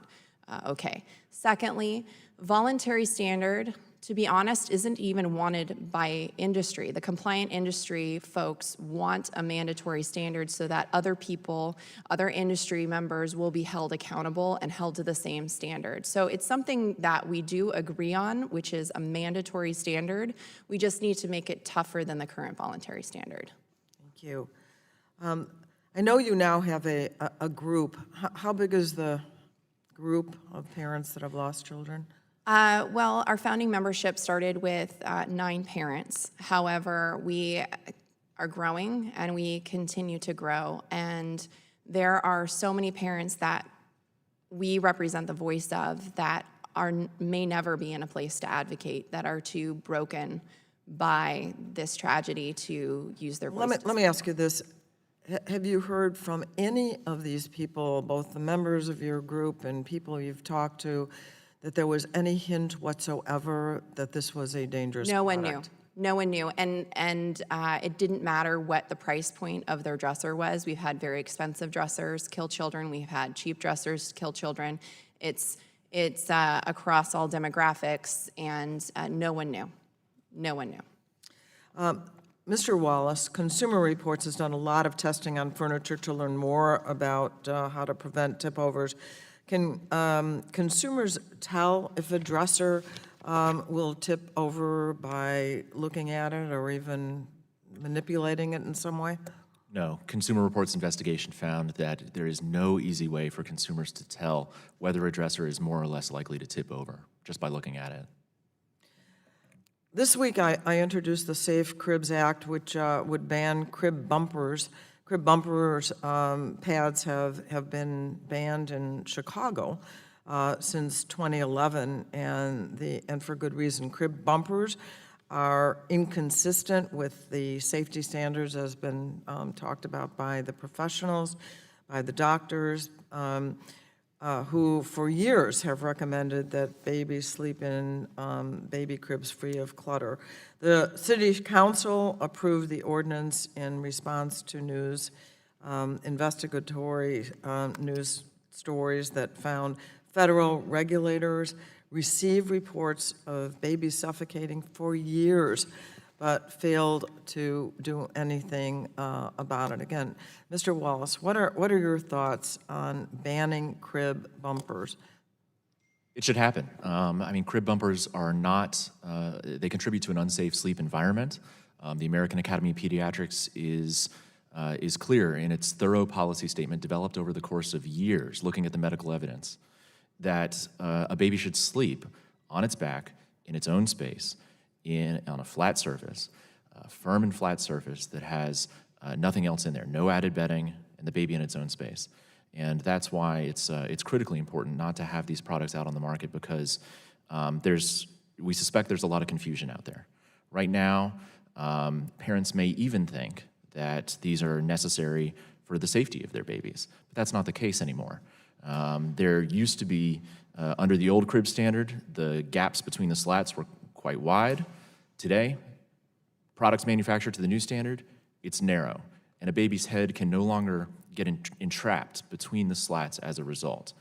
okay. Secondly, voluntary standard, to be honest, isn't even wanted by industry. The compliant industry folks want a mandatory standard so that other people, other industry members will be held accountable and held to the same standard. So it's something that we do agree on, which is a mandatory standard. We just need to make it tougher than the current voluntary standard. Thank you. I know you now have a group. How big is the group of parents that have lost children? Well, our founding membership started with 9 parents. However, we are growing and we continue to grow. And there are so many parents that we represent the voice of that may never be in a place to advocate, that are too broken by this tragedy to use their voice. Let me ask you this. Have you heard from any of these people, both the members of your group and people you've talked to, that there was any hint whatsoever that this was a dangerous No one product? knew. No one knew. And it didn't matter what the price point of their dresser was. We've had very expensive dressers kill children. We've had cheap dressers kill children. It's across all demographics, and no one knew. No one knew. Mr. Wallace, Consumer Reports has done a lot of testing on furniture to learn more about how to prevent tip-overs. Can consumers tell if a dresser will tip over by looking at it or even manipulating it in some way? No. Consumer Reports investigation found that there is no easy way for consumers to tell whether a dresser is more or less likely to tip over just by looking at it. This week, I introduced the Safe Cribs Act, which would ban crib bumpers. Crib bumpers pads have been banned in Chicago since 2011, and for good reason. Crib bumpers are inconsistent with the safety standards as been talked about by the professionals, by the doctors, who for years have recommended that babies sleep in baby cribs free of clutter. The City Council approved the ordinance in response to investigatory news stories that found federal regulators receive reports of babies suffocating for years, but failed to do anything about it. Again, Mr. Wallace, what are your thoughts on banning crib bumpers? It should happen. I mean, crib bumpers are not, they contribute to an unsafe sleep environment. The American Academy of Pediatrics is clear in its thorough policy statement developed over the course of years, looking at the medical evidence, that a baby should sleep on its back in its own space, on a flat surface, a firm and flat surface that has nothing else in there, no added bedding, and the baby in its own space. And that's why it's critically important not to have these products out on the market, because we suspect there's a lot of confusion out there. Right now, parents may even think that these are necessary for the safety of their babies, but that's not the case anymore. There used to be, under the old crib standard, the gaps between the slats were quite wide. Today, products manufactured to the new standard, it's narrow, and a baby's head can no longer get entrapped between the slats as a result.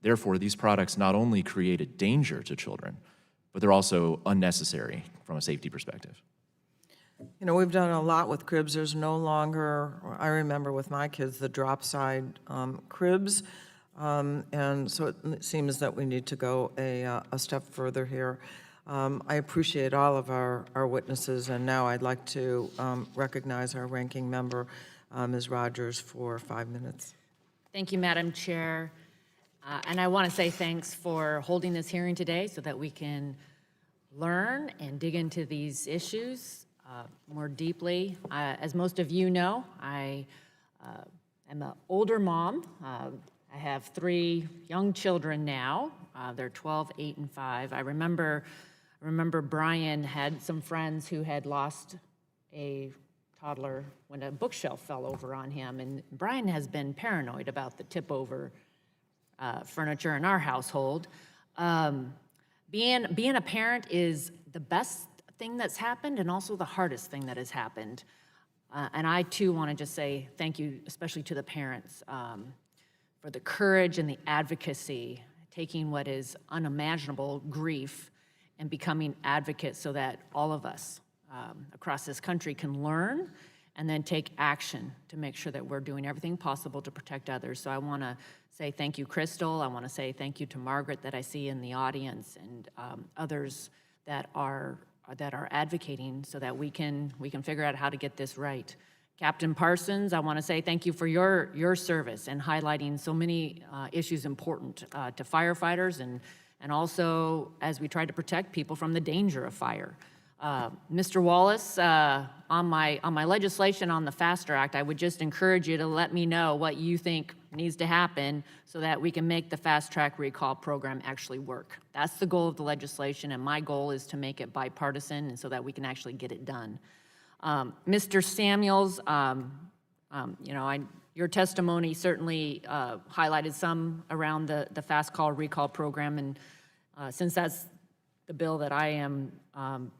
Therefore, these products not only create a danger to children, but they're also unnecessary from a safety perspective. You know, we've done a lot with cribs. There's no longer, I remember with my kids, the drop side cribs. And so it seems that we need to go a step further here. I appreciate all of our witnesses, and now I'd like to recognize our ranking member, Ms. Rogers, for 5 minutes. Thank you, Madam Chair. And I want to say thanks for holding this hearing today so that we can learn and dig into these issues more deeply. As most of you know, I am an older mom. I have 3 young children now. They're 12, 8, and 5. I remember Brian had some friends who had lost a toddler when a bookshelf fell over on him, and Brian has been paranoid about the tip over furniture in our household. Being a parent is the best thing that's happened and also the hardest thing that has happened. And I too want to just say thank you, especially to the parents, for the courage and the advocacy, taking what is unimaginable grief and becoming advocates so that all of us across this country can learn and then take action to make sure that we're doing everything possible to protect others. So I want to say thank you, Crystal. I want to say thank you to Margaret that I see in the audience, and others that are advocating so that we can figure out how to get this right. Captain Parsons, I want to say thank you for your service and highlighting so many issues important to firefighters and also as we try to protect people from the danger of fire. Mr. Wallace, on my legislation on the FAST Act, I would just encourage you to let me know what you think needs to happen so that we can make the fast track recall program actually work. That's the goal of the legislation, and my goal is to make it bipartisan and so that we can actually get it done. Mr. Samuels, your testimony certainly highlighted some around the fast call recall program, and since that's the bill that I am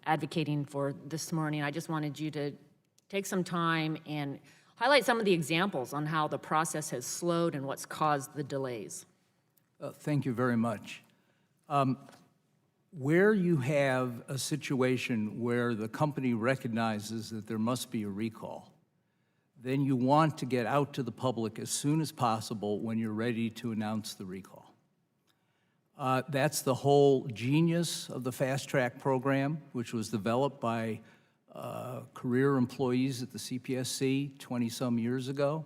advocating for this morning, I just wanted you to take some time and highlight some of the examples on how the process has slowed and what's caused the delays. Thank you very much. Where you have a situation where the company recognizes that there must be a recall, then you want to get out to the public as soon as possible when you're ready to announce the recall. That's the whole genius of the Fast Track program, which was developed by career employees at the CPSC 20-some years ago.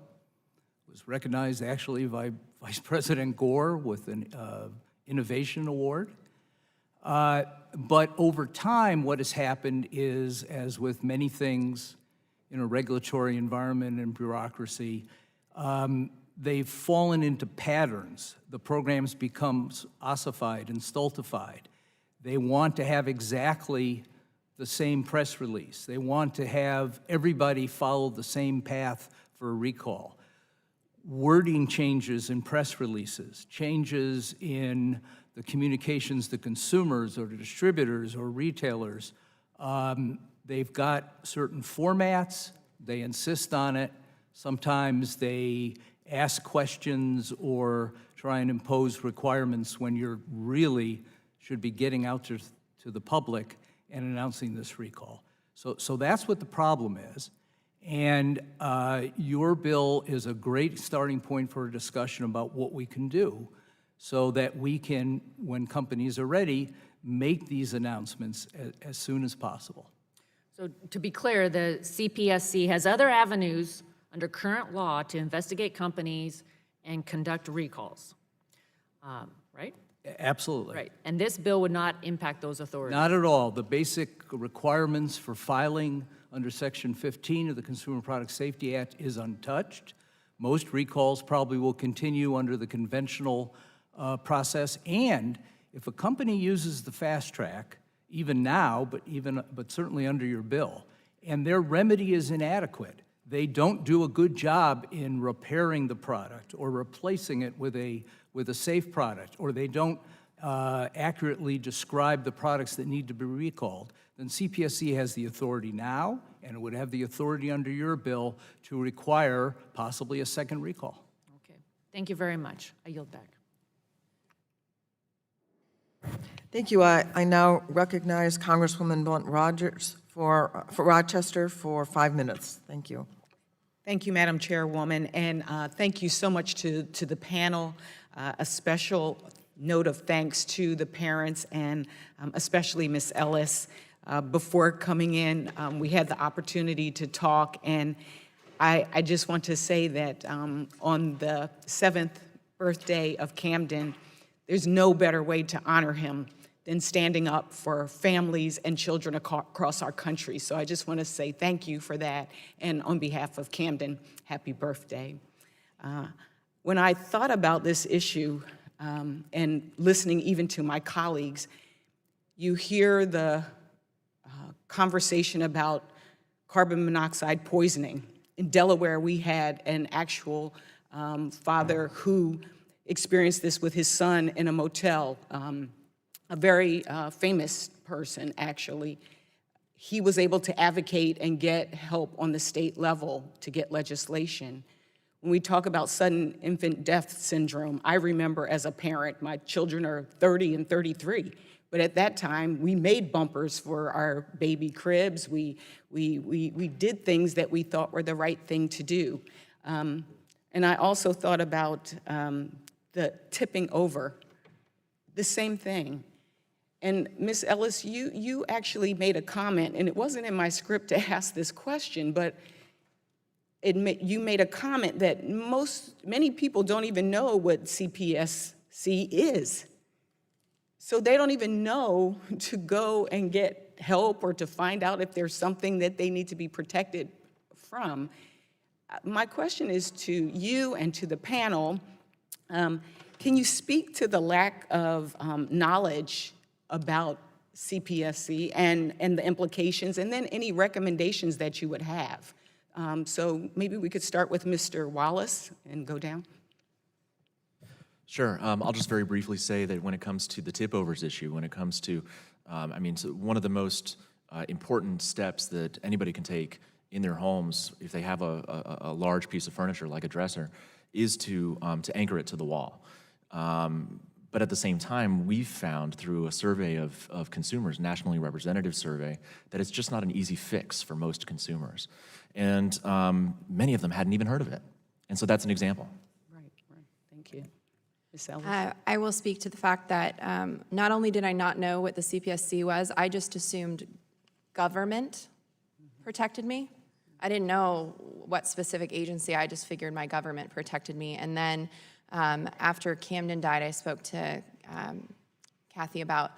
It was recognized actually by Vice President Gore with an Innovation Award. But over time, what has happened is, as with many things in a regulatory environment and bureaucracy, they've fallen into patterns. The programs become ossified and stultified. They want to have exactly the same press release. They want to have everybody follow the same path for a recall. Wording changes in press releases, changes in the communications to consumers or to distributors or retailers. They've got certain formats, they insist on it. Sometimes they ask questions or try and impose requirements when you're really should be getting out to the public and announcing this recall. So that's what the problem is. And your bill is a great starting point for a discussion about what we can do so that we can, when companies are ready, make these announcements as soon as possible. So to be clear, the CPSC has other avenues under current law to investigate companies and conduct recalls, right? Absolutely. Right, and this bill would not impact those authorities? Not at all. The basic requirements for filing under Section 15 of the Consumer Product Safety Act is untouched. Most recalls probably will continue under the conventional process, and if a company uses the fast track, even now, but certainly under your bill, and their remedy is inadequate, they don't do a good job in repairing the product or replacing it with a safe product, or they don't accurately describe the products that need to be recalled, then CPSC has the authority now, and it would have the authority under your bill to require possibly a second recall. Okay, thank you very much. I yield back. Thank you. I now recognize Congresswoman Blunt Rogers for Rochester for 5 minutes. Thank you. Thank you, Madam Chairwoman, and thank you so much to the panel. A special note of thanks to the parents and especially Ms. Ellis. Before coming in, we had the opportunity to talk, and I just want to say that on the 7th birthday of Camden, there's no better way to honor him than standing up for families and children across our country. So I just want to say thank you for that, and on behalf of Camden, happy birthday. When I thought about this issue and listening even to my colleagues, you hear the conversation about carbon monoxide poisoning. In Delaware, we had an actual father who experienced this with his son in a motel. A very famous person, actually. He was able to advocate and get help on the state level to get legislation. When we talk about sudden infant death syndrome, I remember as a parent, my children are 30 and 33, but at that time, we made bumpers for our baby cribs. We did things that we thought were the right thing to do. And I also thought about the tipping over, the same thing. And Ms. Ellis, you actually made a comment, and it wasn't in my script to ask this question, but you made a comment that many people don't even know what CPSC is. So they don't even know to go and get help or to find out if there's something that they need to be protected from. My question is to you and to the panel, can you speak to the lack of knowledge about CPSC and the implications, and then any recommendations that you would have? So maybe we could start with Mr. Wallace and go down. Sure. I'll just very briefly say that when it comes to the tip-overs issue, when it comes to, so one of the most important steps that anybody can take in their homes if they have a large piece of furniture like a dresser is to anchor it to the wall. But at the same time, we've found through a survey of consumers, nationally representative survey, that it's just not an easy fix for most consumers. And many of them hadn't even heard of it. And so that's an example. Right. Thank you. Ms. Ellis? I will speak to the fact that not only did I not know what the CPSC was, I just assumed government protected me. I didn't know what specific agency, I just figured my government protected me. And then after Camden died, I spoke to Kathy about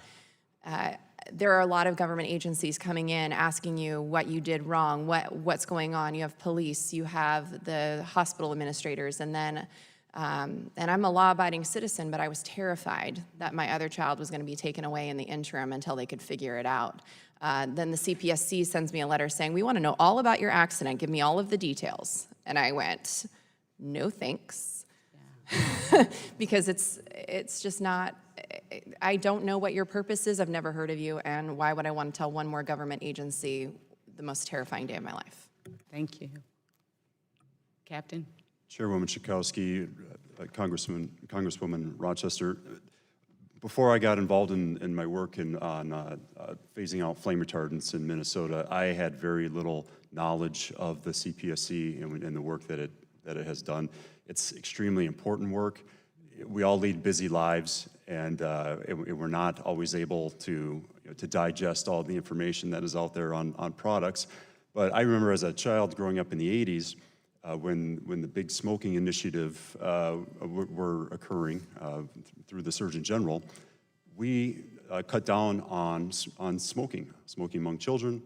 there are a lot of government agencies coming in asking you what you did wrong, what's going on. You have police, you have the hospital administrators, and then and I'm a law-abiding citizen, but I was terrified that my other child was going to be taken away in the interim until they could figure it out. Then the CPSC sends me a letter saying, we want to know all about your accident, give me all of the details. And I went, no thanks. Yeah. Because it's just not, I don't know what your purpose is, I've never heard of you, and why would I want to tell one more government agency the most terrifying day of my life? Thank you. Captain? Chairwoman Schakowsky, Congresswoman Rochester, before I got involved in my work on phasing out flame retardants in Minnesota, I had very little knowledge of the CPSC and the work that it has done. It's extremely important work. We all lead busy lives, and we're not always able to digest all the information that is out there on products. But I remember as a child growing up in the 80s, when the big smoking initiative were occurring through the Surgeon General, we cut down on smoking among children.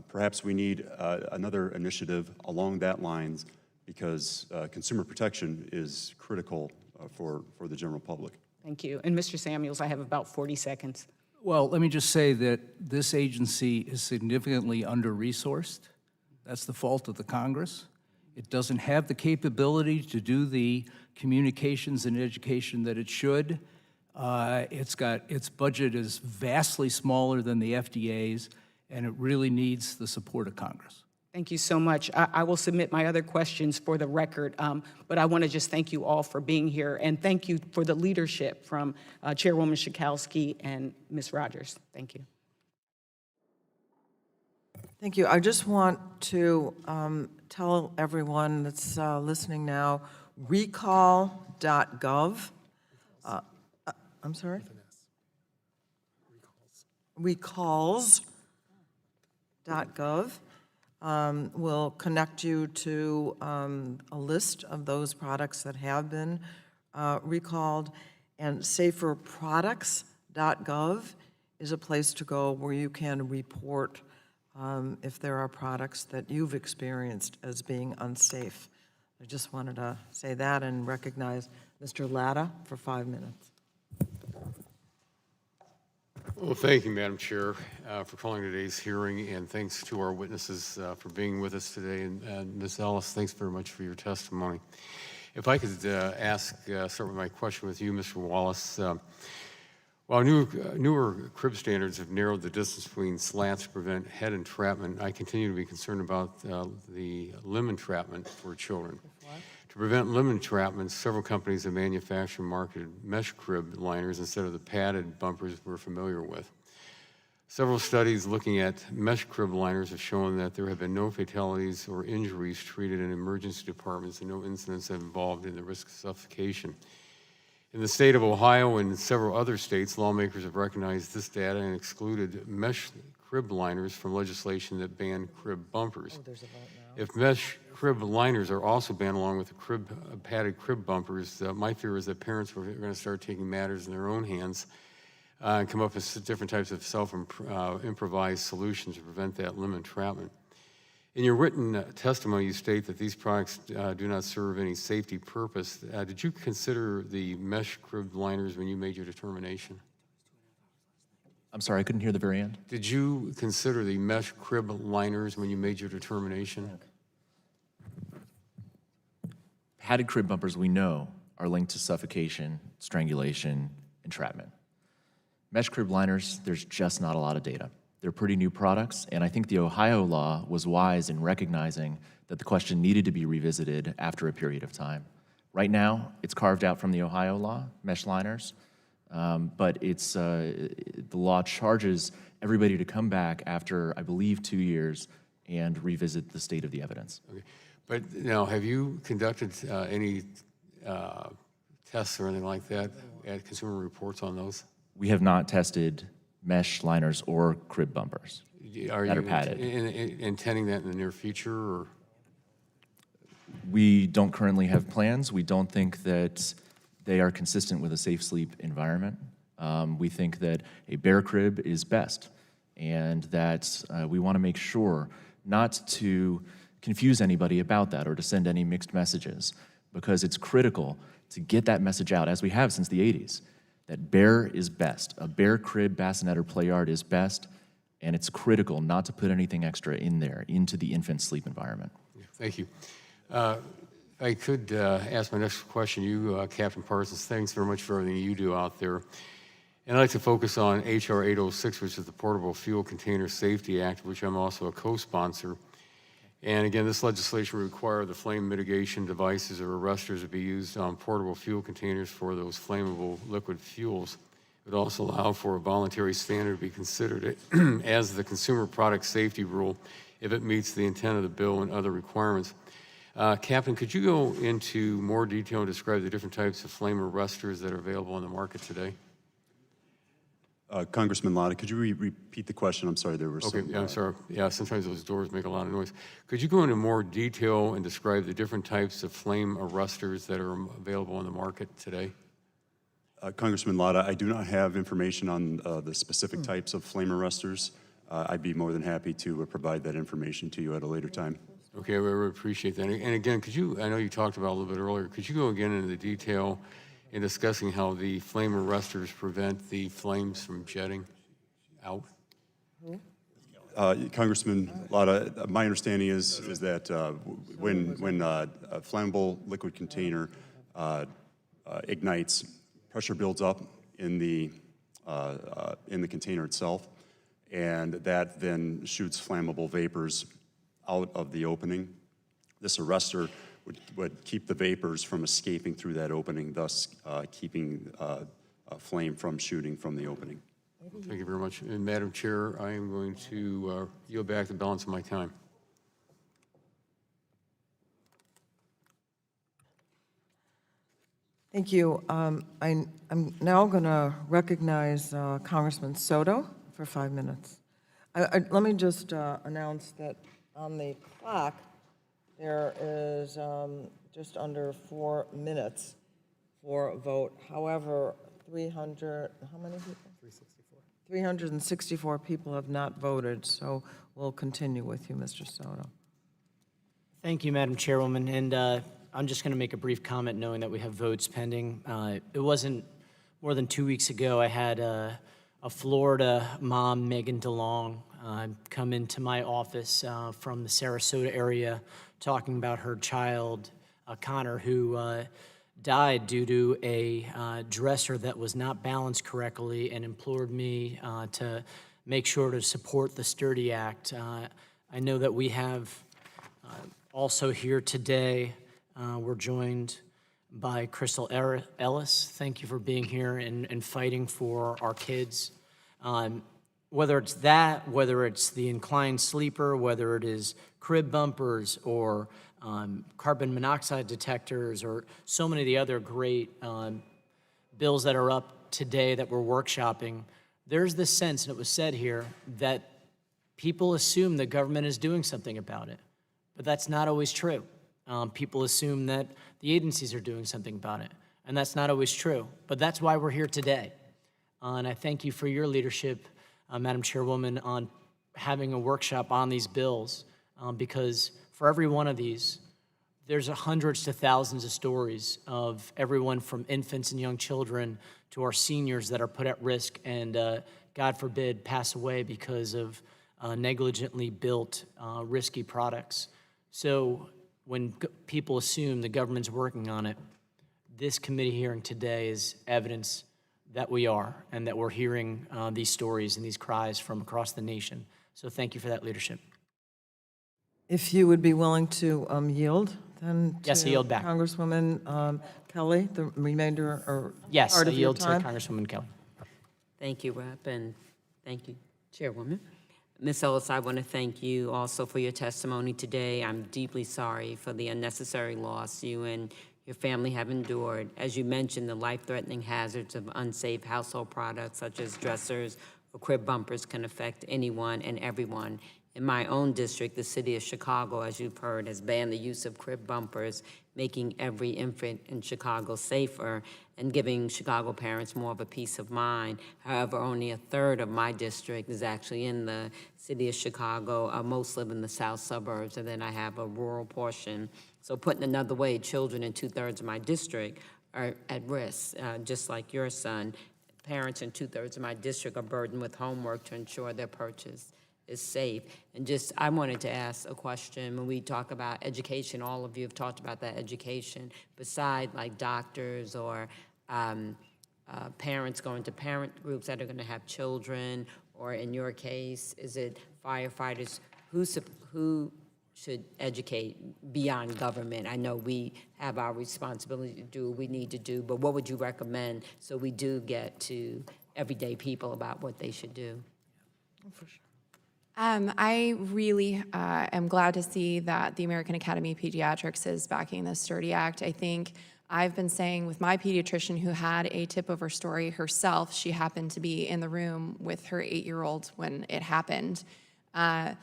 Perhaps we need another initiative along that lines, because consumer protection is critical for the general public. Thank you. And Mr. Samuels, I have about 40 seconds. Well, let me just say that this agency is significantly under-resourced. That's the fault of the Congress. It doesn't have the capability to do the communications and education that it should. Its budget is vastly smaller than the FDA's, and it really needs the support of Congress. Thank you so much. I will submit my other questions for the record, but I want to just thank you all for being here, and thank you for the leadership from Chairwoman Schakowsky and Ms. Rogers. Thank you. Thank you. I just want to tell everyone that's listening now, recall.gov. I'm sorry? Recalls.gov will connect you to a list of those products that have been recalled. And saferproducts.gov is a place to go where you can report if there are products that you've experienced as being unsafe. I just wanted to say that and recognize Mr. Latta for 5 minutes. Well, thank you, Madam Chair, for calling today's hearing, and thanks to our witnesses for being with us today. And Ms. Ellis, thanks very much for your testimony. If I could start with my question with you, Mr. Wallace. While newer crib standards have narrowed the distance between slats to prevent head entrapment, I continue to be concerned about the limb entrapment for children. To prevent limb entrapment, several companies have manufactured and marketed mesh crib liners instead of the padded bumpers we're familiar with. Several studies looking at mesh crib liners have shown that there have been no fatalities or injuries treated in emergency departments and no incidents have involved in the risk of suffocation. In the state of Ohio and several other states, lawmakers have recognized this data and excluded mesh crib liners from legislation that banned crib bumpers. If mesh crib liners are also banned along with the padded crib bumpers, my fear is that parents are going to start taking matters in their own hands and come up with different types of improvised solutions to prevent that limb entrapment. In your written testimony, you state that these products do not serve any safety purpose. Did you consider the mesh crib liners when you made your determination? I'm sorry, I couldn't hear the very end. Did you consider the mesh crib liners when you made your determination? Padded crib bumpers, we know, are linked to suffocation, strangulation, entrapment. Mesh crib liners, there's just not a lot of data. They're pretty new products, and I think the Ohio law was wise in recognizing that the question needed to be revisited after a period of time. Right now, it's carved out from the Ohio law, mesh liners, but the law charges everybody to come back after, I believe, 2 years and revisit the state of the evidence. Okay. But now, have you conducted any tests or anything like that at Consumer Reports on those? We have not tested mesh liners or crib bumpers Are that you are padded. intending that in the near future? Or? We don't currently have plans. We don't think that they are consistent with a safe sleep environment. We think that a bear crib is best, and that we want to make sure not to confuse anybody about that or to send any mixed messages, because it's critical to get that message out, as we have since the 80s, that bear is best. A bear crib, bassinet, or play yard is best, and it's critical not to put anything extra in there, into the infant sleep environment. Thank you. I could ask my next question. You, Captain Parsons, thanks very much for everything you do out there. And I'd like to focus on H.R. 806, which is the Portable Fuel Container Safety Act, which I'm also a co-sponsor. And again, this legislation requires the flame mitigation devices or arresters to be used on portable fuel containers for those flammable liquid fuels. It would also allow for a voluntary standard to be considered as the consumer product safety rule if it meets the intent of the bill and other requirements. Captain, could you go into more detail and describe the different types of flame arresters that are available on the market today? Congressman Lotta, could you repeat the question? I'm sorry, there were some... Okay, I'm sorry. Yeah, sometimes those doors make a lot of noise. Could you go into more detail and describe the different types of flame arresters that are available on the market today? Congressman Lotta, I do not have information on the specific types of flame arresters. I'd be more than happy to provide that information to you at a later time. Okay, we really appreciate that. And again, could you, I know you talked about it a little bit earlier, could you go again into the detail in discussing how the flame arresters prevent the flames from jetting out? Congressman Lotta, my understanding is that when a flammable liquid container ignites, pressure builds up in the container itself, and that then shoots flammable vapors out of the opening. This arrestor would keep the vapors from escaping through that opening, thus keeping a flame from shooting from the opening. Thank you very much. And Madam Chair, I am going to yield back the balance of my time. Thank you. I'm now going to recognize Congressman Soto for 5 minutes. Let me just announce that on the clock, there is just under 4 minutes for a vote. However, 300, how many people? 364 people have not voted, so we'll continue with you, Mr. Soto. Thank you, Madam Chairwoman. And I'm just going to make a brief comment knowing that we have votes pending. It wasn't more than 2 weeks ago I had a Florida mom, Megan DeLong, come into my office from the Sarasota area talking about her child Connor, who died due to a dresser that was not balanced correctly and implored me to make sure to support the Sturdy Act. I know that we have also here today, we're joined by Crystal Ellis. Thank you for being here and fighting for our kids. Whether it's that, whether it's the inclined sleeper, whether it is crib bumpers or carbon monoxide detectors or so many of the other great bills that are up today that we're workshopping, there's this sense, and it was said here, that people assume the government is doing something about it. But that's not always true. People assume that the agencies are doing something about it, and that's not always true. But that's why we're here today. And I thank you for your leadership, Madam Chairwoman, on having a workshop on these bills, because for every one of these, there's hundreds to thousands of stories of everyone from infants and young children to our seniors that are put at risk and, God forbid, pass away because of negligently built, risky products. So when people assume the government's working on it, this committee hearing today is evidence that we are, and that we're hearing these stories and these cries from across the nation. So thank you for that leadership. If you would be willing to yield, then to Yes, I yield back. Congresswoman Kelly, the remainder or Yes, part I of your yield to time. Congresswoman Kelly. Thank you, Rep., and thank you, Chairwoman. Ms. Ellis, I want to thank you also for your testimony today. I'm deeply sorry for the unnecessary loss you and your family have endured. As you mentioned, the life-threatening hazards of unsafe household products such as dressers or crib bumpers can affect anyone and everyone. In my own district, the city of Chicago, as you've heard, has banned the use of crib bumpers, making every infant in Chicago safer and giving Chicago parents more of a peace of mind. However, only a third of my district is actually in the city of Chicago. Most live in the south suburbs, and then I have a rural portion. So putting another way, children in 2/3 of my district are at risk, just like your son. Parents in 2/3 of my district are burdened with homework to ensure their purchase is safe. And just, I wanted to ask a question. When we talk about education, all of you have talked about that education, beside like doctors or parents going to parent groups that are going to have children, or in your case, is it firefighters? Who should educate beyond government? I know we have our responsibility to do what we need to do, but what would you recommend so we do get to everyday people about what they should do? For sure. I really am glad to see that the American Academy of Pediatrics is backing the Sturdy Act. I think I've been saying with my pediatrician who had a tip-over story herself, she happened to be in the room with her 8-year-old when it happened, that,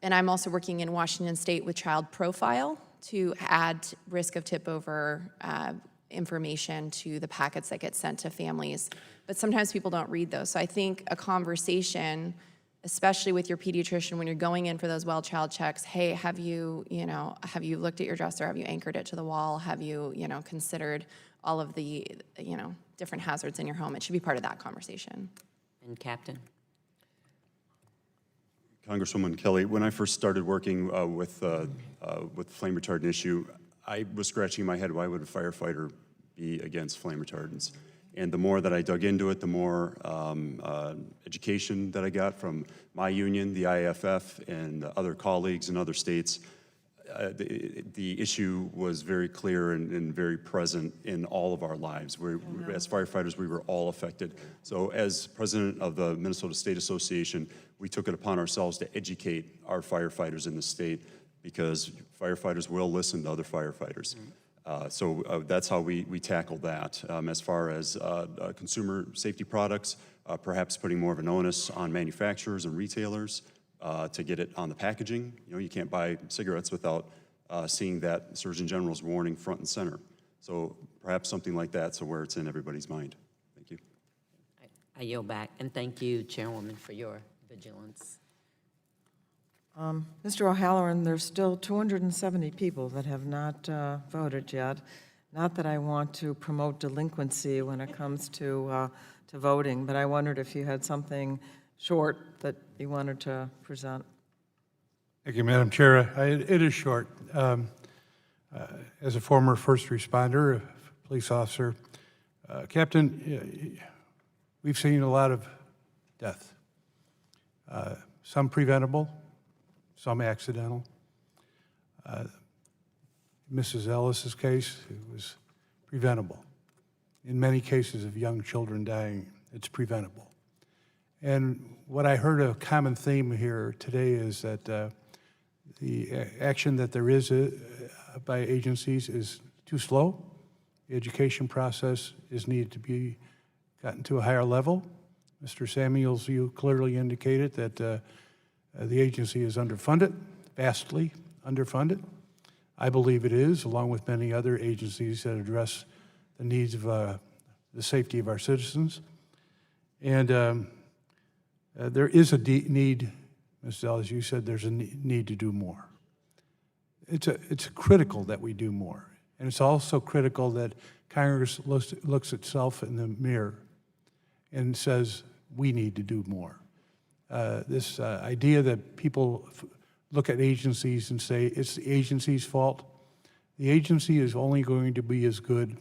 and I'm also working in Washington State with Child Profile to add risk of tip-over information to the packets that get sent to families. But sometimes people don't read those. So I think a conversation, especially with your pediatrician when you're going in for those well-child checks, hey, have you looked at your dresser? Have you anchored it to the wall? Have you, considered all of the, different hazards in your home? It should be part of that conversation. And Captain? Congresswoman Kelly, when I first started working with the flame retardant issue, I was scratching my head, why would a firefighter be against flame retardants? And the more that I dug into it, the more education that I got from my union, the IAFF, and other colleagues in other states. The issue was very clear and very present in all of our lives. As firefighters, we were all affected. So as president of the Minnesota State Association, we took it upon ourselves to educate our firefighters in the state, because firefighters will listen to other firefighters. So that's how we tackle that. As far as consumer safety products, perhaps putting more of an onus on manufacturers and retailers to get it on the packaging. You can't buy cigarettes without seeing that Surgeon General's warning front and center. So perhaps something like that, so where it's in everybody's mind. Thank you. I yield back, and thank you, Chairwoman, for your vigilance. Mr. O'Halloran, there's still 270 people that have not voted yet. Not that I want to promote delinquency when it comes to voting, but I wondered if you had something short that you wanted to present. Thank you, Madam Chair. It is short. As a former first responder, a police officer, Captain, we've seen a lot of death. Some preventable, some accidental. Mrs. Ellis's case, it was preventable. In many cases of young children dying, it's preventable. And what I heard a common theme here today is that the action that there is by agencies is too slow. The education process is needed to be gotten to a higher level. Mr. Samuels, you clearly indicated that the agency is underfunded, vastly underfunded. I believe it is, along with many other agencies that address the needs of the safety of our citizens. And there is a need, Ms. Ellis, you said there's a need to do more. It's critical that we do more. And it's also critical that Congress looks itself in the mirror and says, we need to do more. This idea that people look at agencies and say, it's the agency's fault. The agency is only going to be as good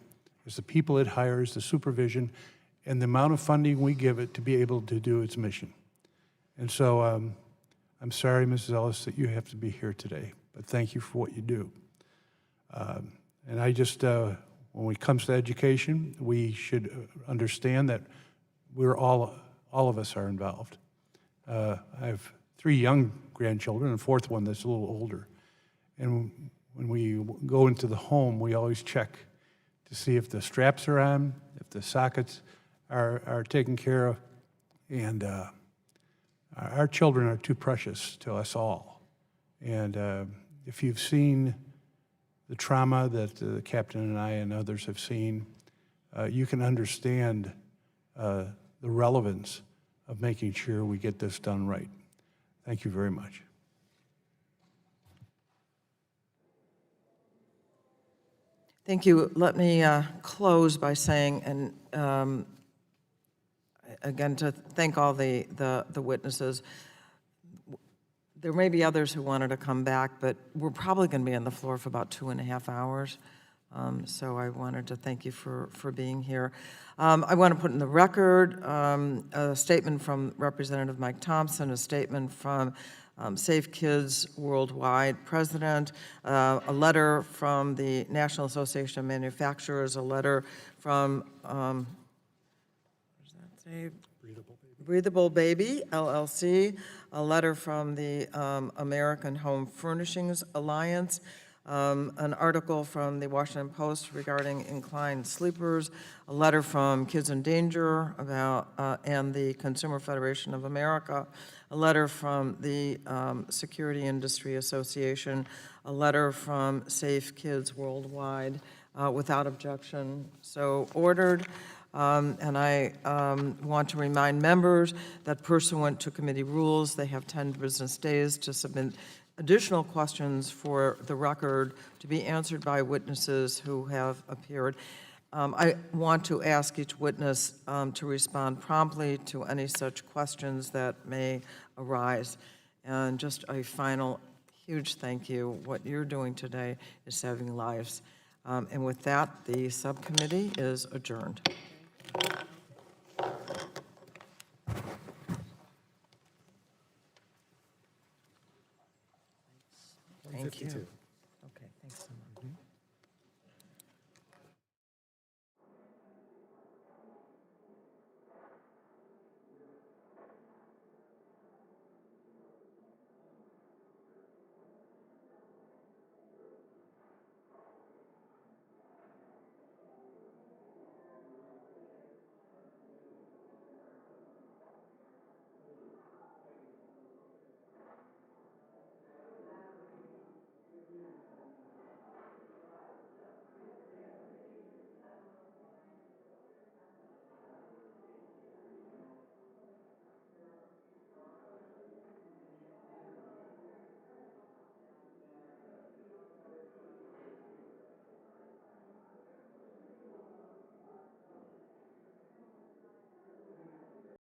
as the people it hires, the supervision, and the amount of funding we give it to be able to do its mission. And so I'm sorry, Mrs. Ellis, that you have to be here today, but thank you for what you do. And I just, when it comes to education, we should understand that we're all of us are involved. I have 3 young grandchildren and a 4th one that's a little older. And when we go into the home, we always check to see if the straps are on, if the sockets are taken care of. And our children are too precious to us all. And if you've seen the trauma that the captain and I and others have seen, you can understand the relevance of making sure we get this done right. Thank you very much. Thank you. Let me close by saying, and again, to thank all the witnesses. There may be others who wanted to come back, but we're probably going to be on the floor for about 2.5 hours. So I wanted to thank you for being here. I want to put in the record a statement from Representative Mike Thompson, a statement from Safe Kids Worldwide President, a letter from the National Association of Manufacturers, a letter from, what does that say? Breathable Baby, LLC, a letter from the American Home Furnishings Alliance, an article from the Washington Post regarding inclined sleepers, a letter from Kids in Danger about, and the Consumer Federation of America, a letter from the Security Industry Association, a letter from Safe Kids Worldwide, without objection, so ordered. And I want to remind members that pursuant to committee rules, they have 10 business days to submit additional questions for the record to be answered by witnesses who have appeared. I want to ask each witness to respond promptly to any such questions that may arise. And just a final huge thank you. What you're doing today is saving lives. And with that, the subcommittee is adjourned. Thank you.